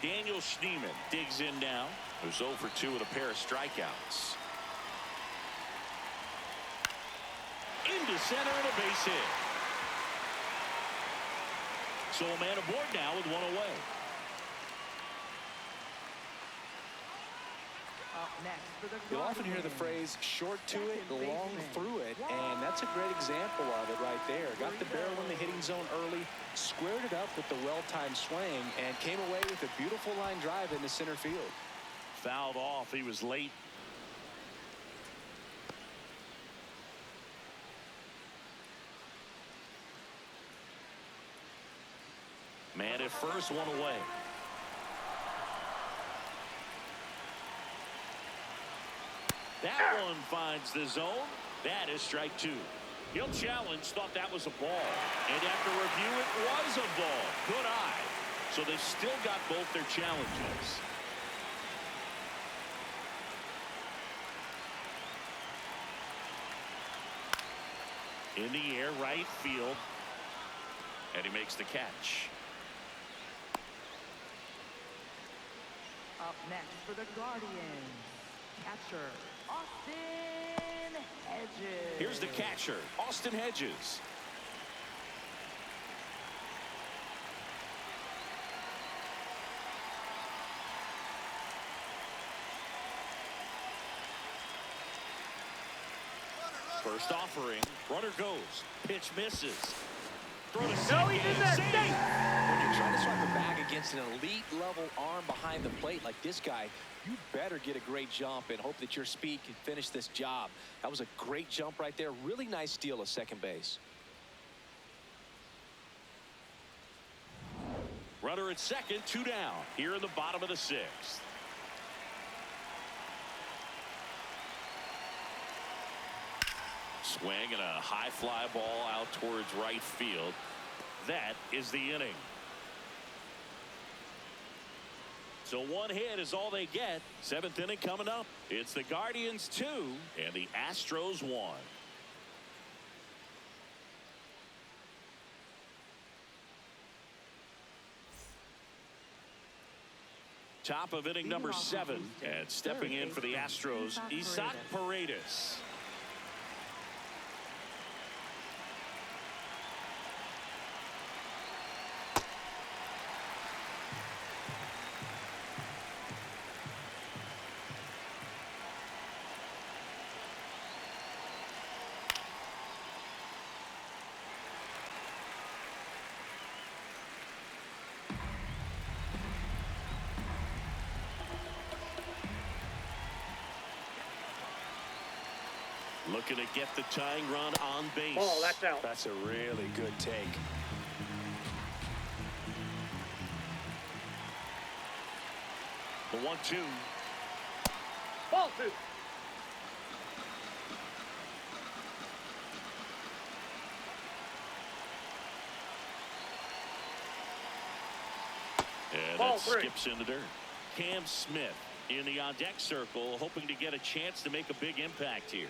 Speaker 1: Daniel Schneemann digs in now. Who's 0 for 2 with a pair of strikeouts. Into center and a base hit. So a man aboard now with one away.
Speaker 2: You'll often hear the phrase short to it, long through it, and that's a great example of it right there. Got the barrel in the hitting zone early, squared it up with the well-timed swing, and came away with a beautiful line drive into center field.
Speaker 1: Fouled off. He was late. Man at first, one away. That one finds the zone. That is strike 2. He'll challenge, thought that was a ball. And after review, it was a ball. Good eye. So they've still got both their challenges. In the air, right field. And he makes the catch.
Speaker 3: Up next for the Guardians, catcher Austin Hedges.
Speaker 1: Here's the catcher, Austin Hedges. First offering, runner goes, pitch misses. Throw to second.
Speaker 4: No, he's in there.
Speaker 1: Safe.
Speaker 2: When you're trying to strike a bag against an elite level arm behind the plate like this guy, you better get a great jump and hope that your speed can finish this job. That was a great jump right there. Really nice steal of second base.
Speaker 1: Runner at second, 2 down. Here in the bottom of the 6th. Swing and a high fly ball out towards right field. That is the inning. So one hit is all they get. 7th inning coming up. It's the Guardians 2 and the Astros 1. Top of inning number 7, and stepping in for the Astros, Isaac Paredes. Looking to get the tying run on base.
Speaker 4: Ball, that's out.
Speaker 2: That's a really good take.
Speaker 1: The 1-2.
Speaker 4: Ball 2.
Speaker 1: And
Speaker 4: Ball
Speaker 1: that
Speaker 4: 3.
Speaker 1: skips in the dirt. Cam Smith in the on-deck circle, hoping to get a chance to make a big impact here.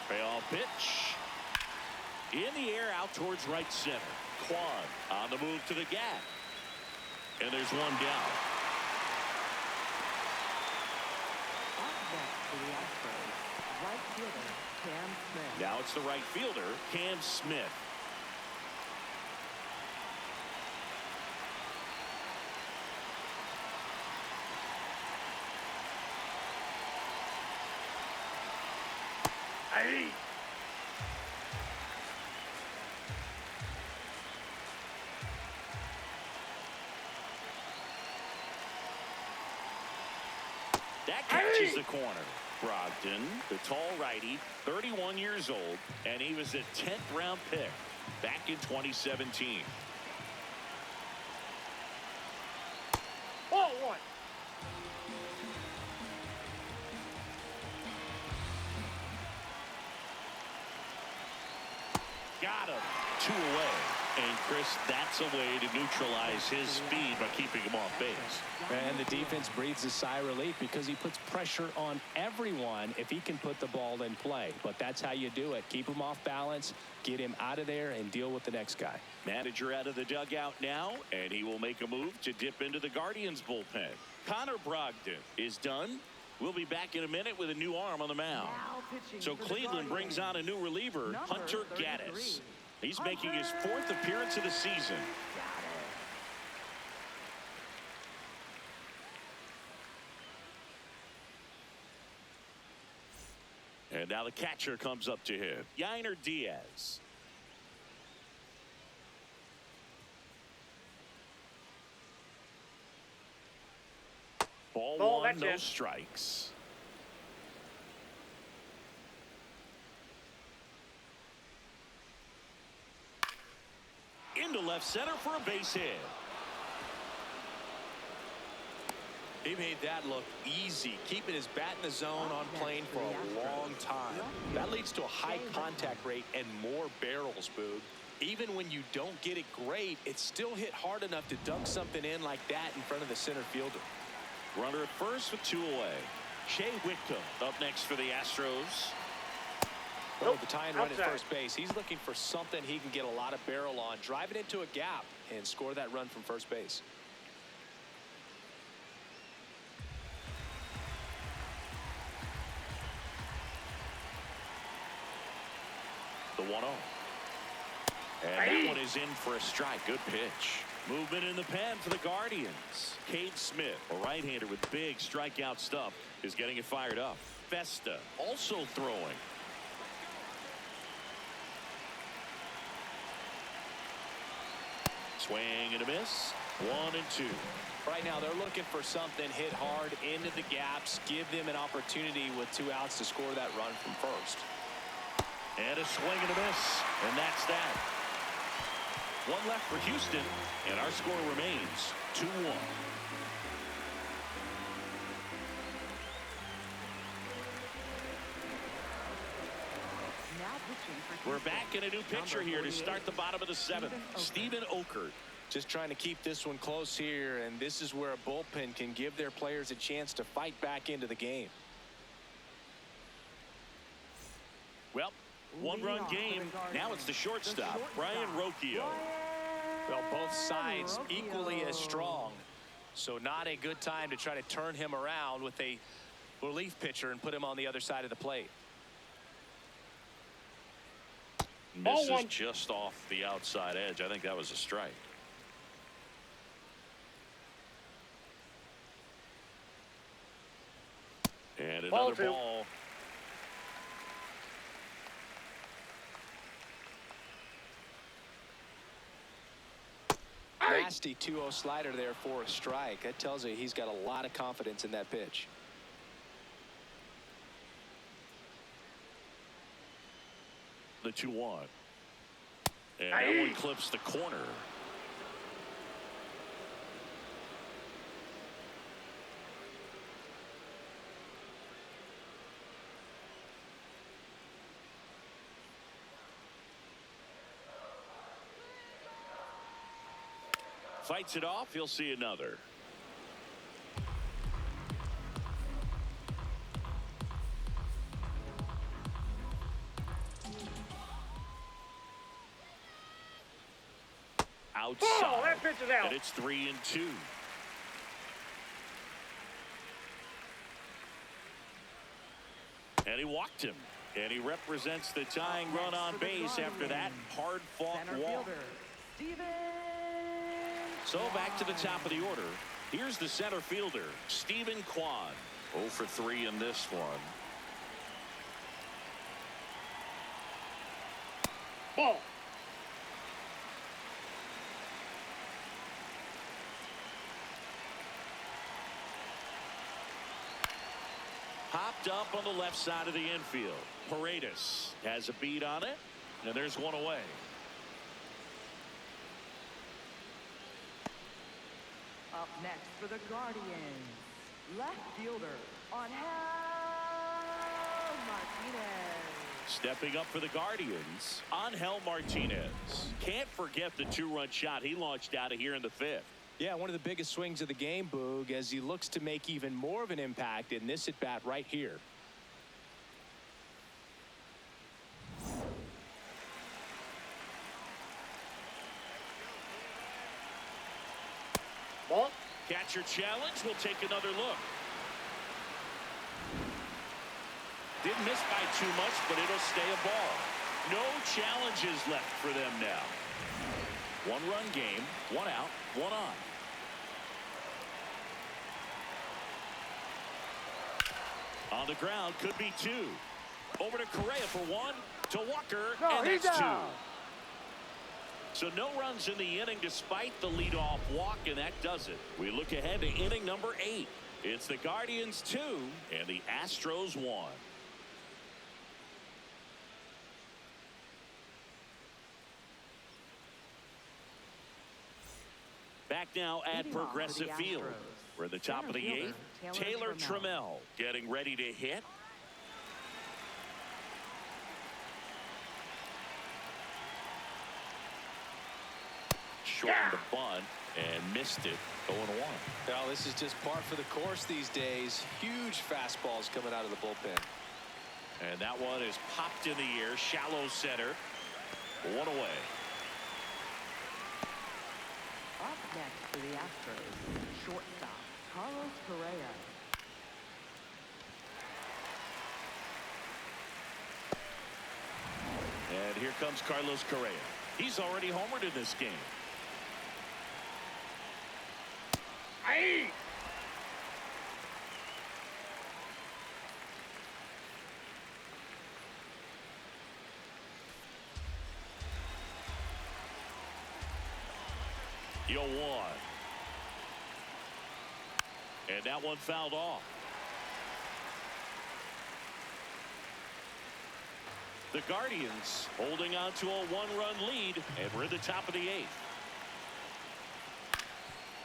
Speaker 1: Payoff pitch. In the air out towards right center. Quan on the move to the gap. And there's one down.
Speaker 3: Up next for the Astros, right fielder Cam Smith.
Speaker 1: Now it's the right fielder, Cam Smith.
Speaker 4: Hey.
Speaker 1: That catches the corner. Brogdon, the tall righty, 31 years old, and he was a 10th round pick back in 2017.
Speaker 4: Ball one.
Speaker 1: Got him. 2 away. And Chris, that's a way to neutralize his speed by keeping him off base.
Speaker 2: And the defense breathes a sigh of relief because he puts pressure on everyone if he can put the ball in play. But that's how you do it. Keep him off balance, get him out of there, and deal with the next guy.
Speaker 1: Manager out of the dugout now, and he will make a move to dip into the Guardians bullpen. Connor Brogdon is done. We'll be back in a minute with a new arm on the mound.
Speaker 3: Now pitching
Speaker 1: So
Speaker 3: for the
Speaker 1: Cleveland brings on a new reliever,
Speaker 3: Number
Speaker 1: Hunter
Speaker 3: 33.
Speaker 1: Gaddis. He's making his 4th appearance of the season. And now the catcher comes up to him, Yainer Diaz. Ball
Speaker 4: Ball,
Speaker 1: one,
Speaker 4: that's
Speaker 1: no
Speaker 4: it.
Speaker 1: strikes. Into left center for a base hit.
Speaker 2: He made that look easy, keeping his bat in the zone on plane for a long time. That leads to a high contact rate and more barrels, Boog. Even when you don't get it great, it's still hit hard enough to dunk something in like that in front of the center fielder.
Speaker 1: Runner at first with 2 away. Shea Whitcomb up next for the Astros.
Speaker 2: Well, the tie and run at
Speaker 4: Outside.
Speaker 2: first base. He's looking for something he can get a lot of barrel on, drive it into a gap, and score that run from first base.
Speaker 1: The 1-0. And that one is in for a strike. Good pitch. Movement in the pen for the Guardians. Cade Smith, a right-hander with big strikeout stuff, is getting it fired up. Festa also throwing. Swing and a miss. 1 and 2.
Speaker 2: Right now, they're looking for something hit hard into the gaps, give them an opportunity with 2 outs to score that run from first.
Speaker 1: And a swing and a miss. And that's that. 1 left for Houston, and our score remains 2-1.
Speaker 3: Now pitching for
Speaker 1: We're
Speaker 3: Houston,
Speaker 1: back in a new pitcher
Speaker 3: number
Speaker 1: here to
Speaker 3: 48,
Speaker 1: start the bottom of the 7th. Stephen Okert.
Speaker 2: Just trying to keep this one close here, and this is where a bullpen can give their players a chance to fight back into the game.
Speaker 1: Well, 1-run game. Now it's the shortstop, Brian Rocchio.
Speaker 2: Well, both sides equally as strong, so not a good time to try to turn him around with a relief pitcher and put him on the other side of the plate.
Speaker 4: Ball
Speaker 1: Misses
Speaker 4: one.
Speaker 1: just off the outside edge. I think that was a strike. And
Speaker 4: Ball
Speaker 1: another
Speaker 4: two.
Speaker 1: ball.
Speaker 2: Nasty 2-0 slider there for a strike. That tells you he's got a lot of confidence in that pitch.
Speaker 1: The 2-1. And that one clips the corner. Fights it off. He'll see another. outside.
Speaker 4: Oh, that pitch is out.
Speaker 1: And it's 3-2. And he walked him. And he represents the tying run on base after that hard-fought
Speaker 3: Center
Speaker 1: walk.
Speaker 3: fielder, Steven
Speaker 1: So back to the top of the order. Here's the center fielder, Steven Kwan. 0 for 3 in this one.
Speaker 4: Ball.
Speaker 1: Popped up on the left side of the infield. Paredes has a beat on it, and there's one away.
Speaker 3: up next for the Guardians. Left fielder, Angel Martinez.
Speaker 1: Stepping up for the Guardians, Angel Martinez. Can't forget the 2-run shot he launched out of here in the 5th.
Speaker 2: Yeah, one of the biggest swings of the game, Boog, as he looks to make even more of an impact in this at-bat right here.
Speaker 4: Ball.
Speaker 1: Catcher challenge will take another look. Didn't miss by too much, but it'll stay a ball. No challenges left for them now. 1-run game, 1 out, 1 on. On the ground, could be 2. Over to Correa for 1, to Walker,
Speaker 4: No,
Speaker 1: and
Speaker 4: he's
Speaker 1: that's 2.
Speaker 4: out.
Speaker 1: So no runs in the inning despite the leadoff walk, and that does it. We look ahead to inning number 8. It's the Guardians 2 and the Astros 1. Back now at
Speaker 3: Leading off for
Speaker 1: Progressive
Speaker 3: the
Speaker 1: Field.
Speaker 3: Astros,
Speaker 1: We're at the top
Speaker 3: center
Speaker 1: of the
Speaker 3: fielder,
Speaker 1: 8th.
Speaker 3: Taylor
Speaker 1: Taylor
Speaker 3: Trammell.
Speaker 1: Trammell getting ready to hit. Shortened the bunt and missed it. 0-1.
Speaker 2: Well, this is just par for the course these days. Huge fastballs coming out of the bullpen.
Speaker 1: And that one is popped in the air. Shallow center. 1 away.
Speaker 3: Up next for the Astros, shortstop, Carlos Correa.
Speaker 1: And here comes Carlos Correa. He's already homered in this game.
Speaker 4: Aye.
Speaker 1: Yo, 1. And that one fouled off. The Guardians holding on to a 1-run lead, and we're at the top of the 8th.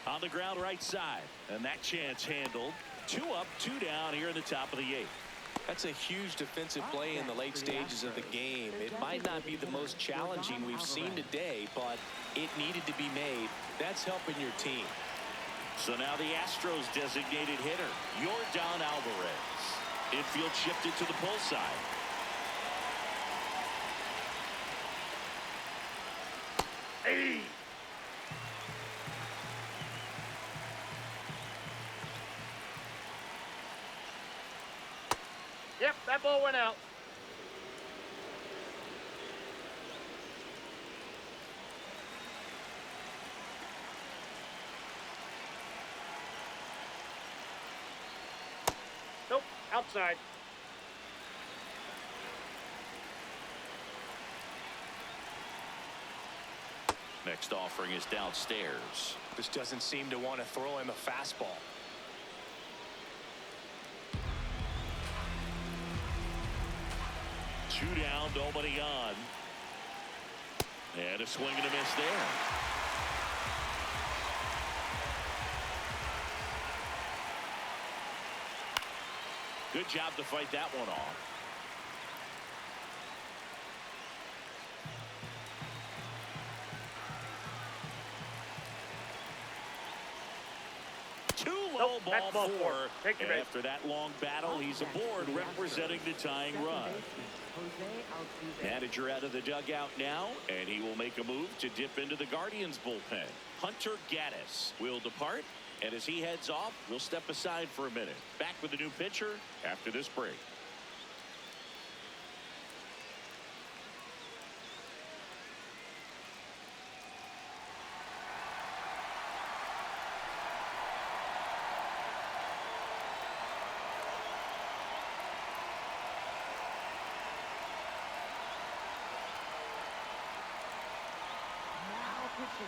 Speaker 1: On the ground right side, and that chance handled. 2 up, 2 down here in the top of the 8th.
Speaker 2: That's a huge defensive play in the late stages of the game. It might not be the most challenging we've seen today, but it needed to be made. That's helping your team.
Speaker 1: So now the Astros designated hitter, Yordan Alvarez. Infield shifted to the pull side.
Speaker 4: Hey. Yep, that ball went out. Nope, outside.
Speaker 1: Next offering is downstairs.
Speaker 2: This doesn't seem to want to throw him a fastball.
Speaker 1: Two down, nobody on. And a swing and a miss there. Good job to fight that one off. Too low Still
Speaker 4: That's
Speaker 1: ball
Speaker 4: ball 4.
Speaker 1: four.
Speaker 4: Take your base.
Speaker 1: After that long battle, he's aboard representing the tying run. Manager out of the dugout now, and he will make a move to dip into the Guardians bullpen. Hunter Gaddis will depart, and as he heads off, we'll step aside for a minute. Back with a new pitcher after this break.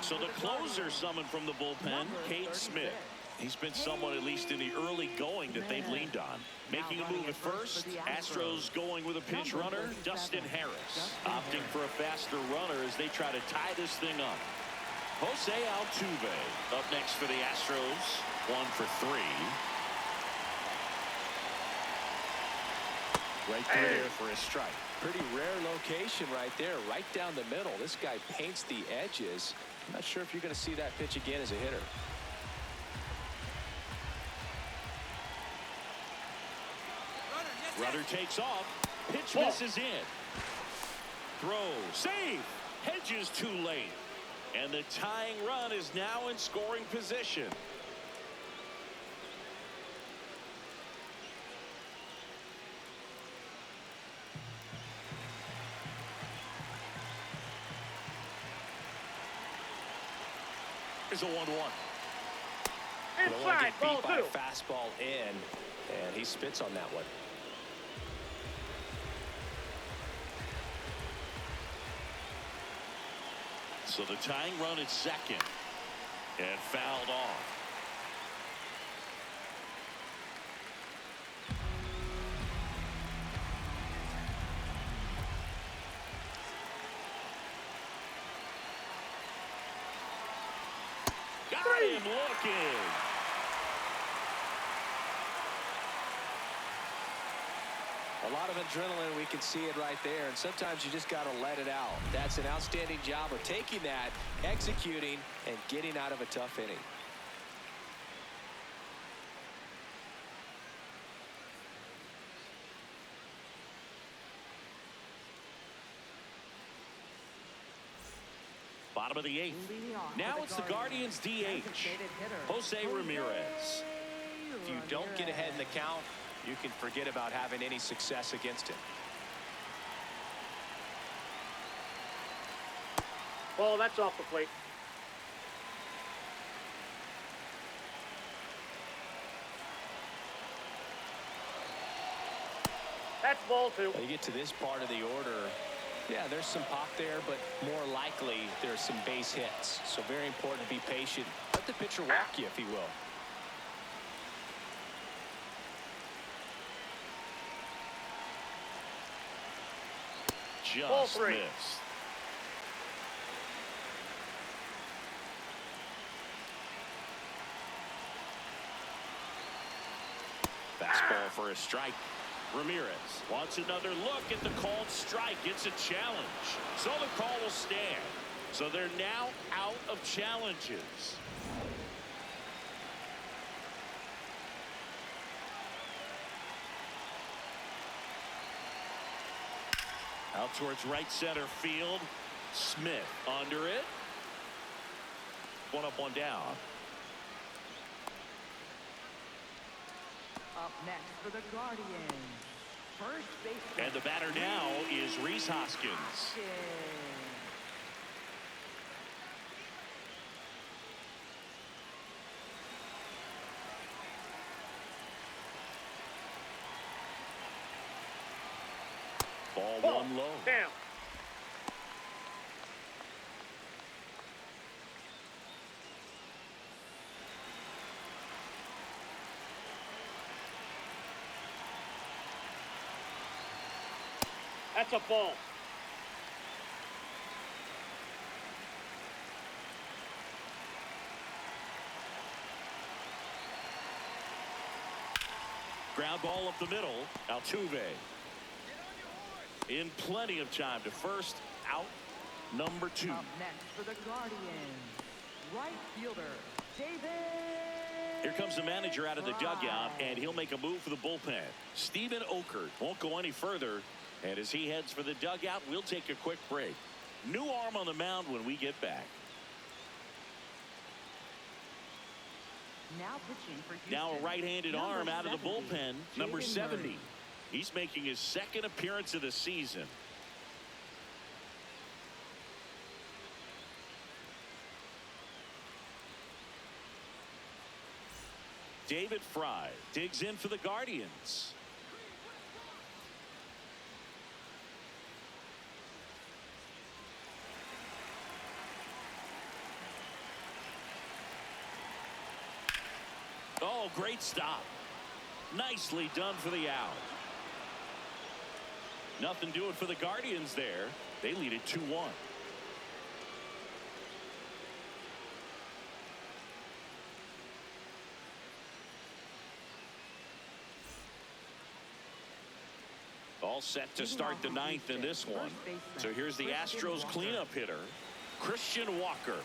Speaker 1: So the closer summoned from the bullpen, Cade Smith. He's been someone, at least in the early going, that they've leaned on. Making a move at first, Astros going with a pinch runner, Dustin Harris. Opting for a faster runner as they try to tie this thing up. Jose Altuve up next for the Astros, 1 for 3. Right through there for a strike.
Speaker 2: Pretty rare location right there, right down the middle. This guy paints the edges. I'm not sure if you're going to see that pitch again as a hitter.
Speaker 1: Runner takes off. Pitch misses in. Throw. Save. Hedges too late. And the tying run is now in scoring position. Here's a 1-1.
Speaker 4: Inside, ball 2.
Speaker 2: Fastball in, and he spits on that one.
Speaker 1: So the tying run at second, and fouled off. Got him looking.
Speaker 2: A lot of adrenaline, we can see it right there, and sometimes you just got to let it out. That's an outstanding job of taking that, executing, and getting out of a tough inning.
Speaker 1: Bottom of the 8th. Now it's the Guardians DH, Jose Ramirez.
Speaker 2: If you don't get ahead in the count, you can forget about having any success against him.
Speaker 4: Ball, that's off the plate. That's ball 2.
Speaker 2: You get to this part of the order. Yeah, there's some pop there, but more likely there's some base hits. So very important to be patient. Let the pitcher walk you, if he will.
Speaker 1: Just missed. Fastball for a strike. Ramirez wants another look at the called strike. It's a challenge. So the call will stand. So they're now out of challenges. Out towards right center field. Smith under it. One up, one down.
Speaker 3: Up next for the Guardians, first baseman.
Speaker 1: And the batter now is Rhys Hoskins. Ball 1 low.
Speaker 4: Down. That's a ball.
Speaker 1: Ground ball up the middle. Altuve in plenty of time to first, out number 2.
Speaker 3: Up next for the Guardians, right fielder David
Speaker 1: Here comes the manager out of the dugout, and he'll make a move for the bullpen. Steven Okert won't go any further. And as he heads for the dugout, we'll take a quick break. New arm on the mound when we get back.
Speaker 3: Now pitching for Houston.
Speaker 1: Now a right-handed arm out of the bullpen, number 70. He's making his second appearance of the season. David Fry digs in for the Guardians. Oh, great stop. Nicely done for the out. Nothing doing for the Guardians there. They lead it 2-1. All set to start the ninth in this one. So here's the Astros cleanup hitter, Christian Walker.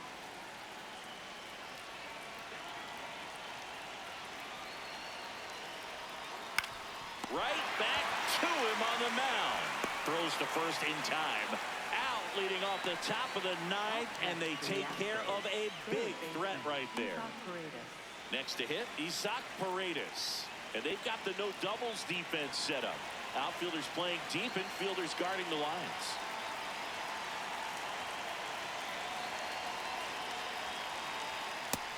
Speaker 1: Right back to him on the mound. Throws to first in time. Out leading off the top of the ninth, and they take care of a big threat right there. Next to hit, Isaac Paredes. And they've got the no doubles defense set up. Outfielders playing deep, infielders guarding the lines.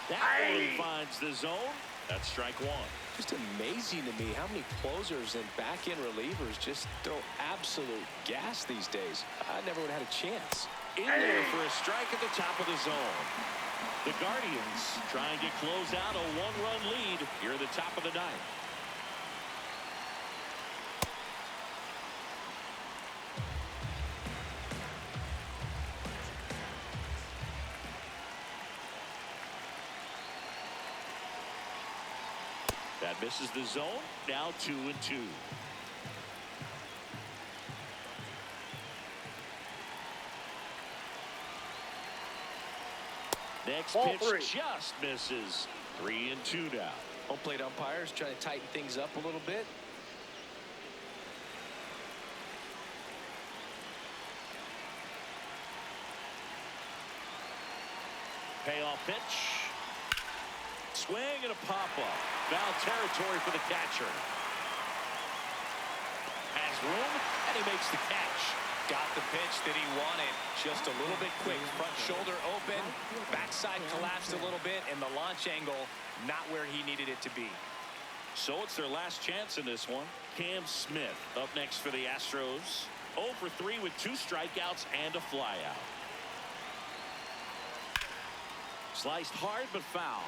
Speaker 1: That one finds the zone. That's strike one.
Speaker 2: Just amazing to me how many closers and back-end relievers just throw absolute gas these days. I never would have had a chance.
Speaker 1: In there for a strike at the top of the zone. The Guardians trying to close out a one-run lead here at the top of the ninth. That misses the zone. Now 2-2. Next
Speaker 4: Ball
Speaker 1: pitch
Speaker 4: three.
Speaker 1: just misses. 3-2 now.
Speaker 2: Home plate umpires trying to tighten things up a little bit.
Speaker 1: Payoff pitch. Swing and a pop-up. Foul territory for the catcher. Has room, and he makes the catch.
Speaker 2: Got the pitch that he wanted. Just a little bit quick. Front shoulder open. Backside collapsed a little bit, and the launch angle not where he needed it to be.
Speaker 1: So it's their last chance in this one. Cam Smith up next for the Astros. 0 for 3 with 2 strikeouts and a flyout. Sliced hard but foul.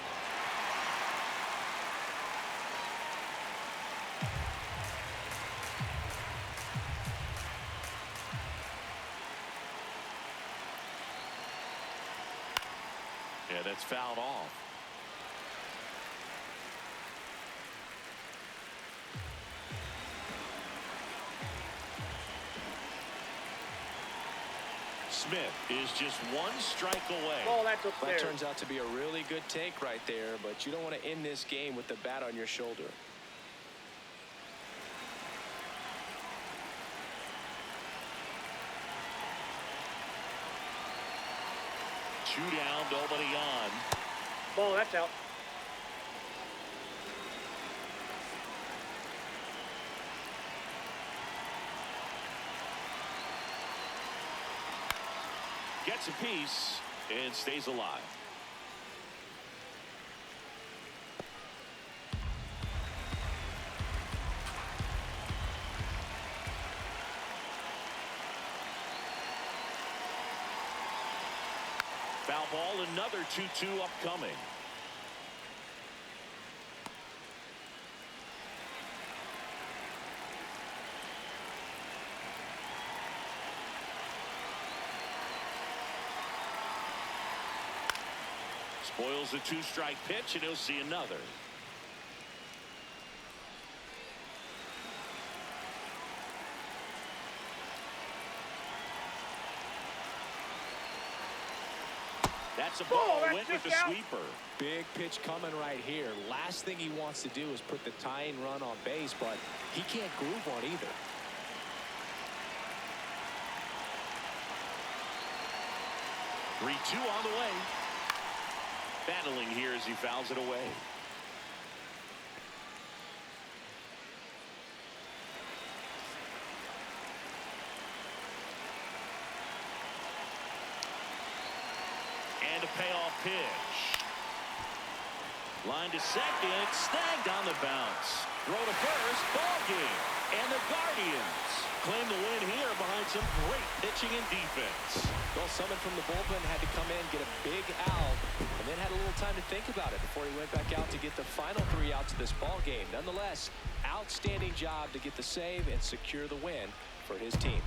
Speaker 1: Yeah, that's fouled off. Smith is just 1 strike away.
Speaker 4: Oh, that's
Speaker 2: That
Speaker 4: upstairs.
Speaker 2: turns out to be a really good take right there, but you don't want to end this game with the bat on your shoulder.
Speaker 1: Two down, nobody on.
Speaker 4: Ball, that's out.
Speaker 1: Gets a piece and stays alive. Foul ball, another 2-2 upcoming. Spoils a 2-strike pitch, and he'll see another. That That's a ball.
Speaker 4: That's
Speaker 1: Went with the
Speaker 4: just out.
Speaker 1: sweeper.
Speaker 2: Big pitch coming right here. Last thing he wants to do is put the tying run on base, but he can't groove one either.
Speaker 1: Three-two on the way. Battling here as he fouls it away. And a payoff pitch. Line to second, snagged on the bounce. Throw to first, ball game. And the Guardians claim the win here behind some great pitching and defense.
Speaker 2: Well, someone from the bullpen had to come in, get a big out, and then had a little time to think about it before he went back out to get the final 3 outs of this ball game. Nonetheless, outstanding job to get the save and secure the win for his team.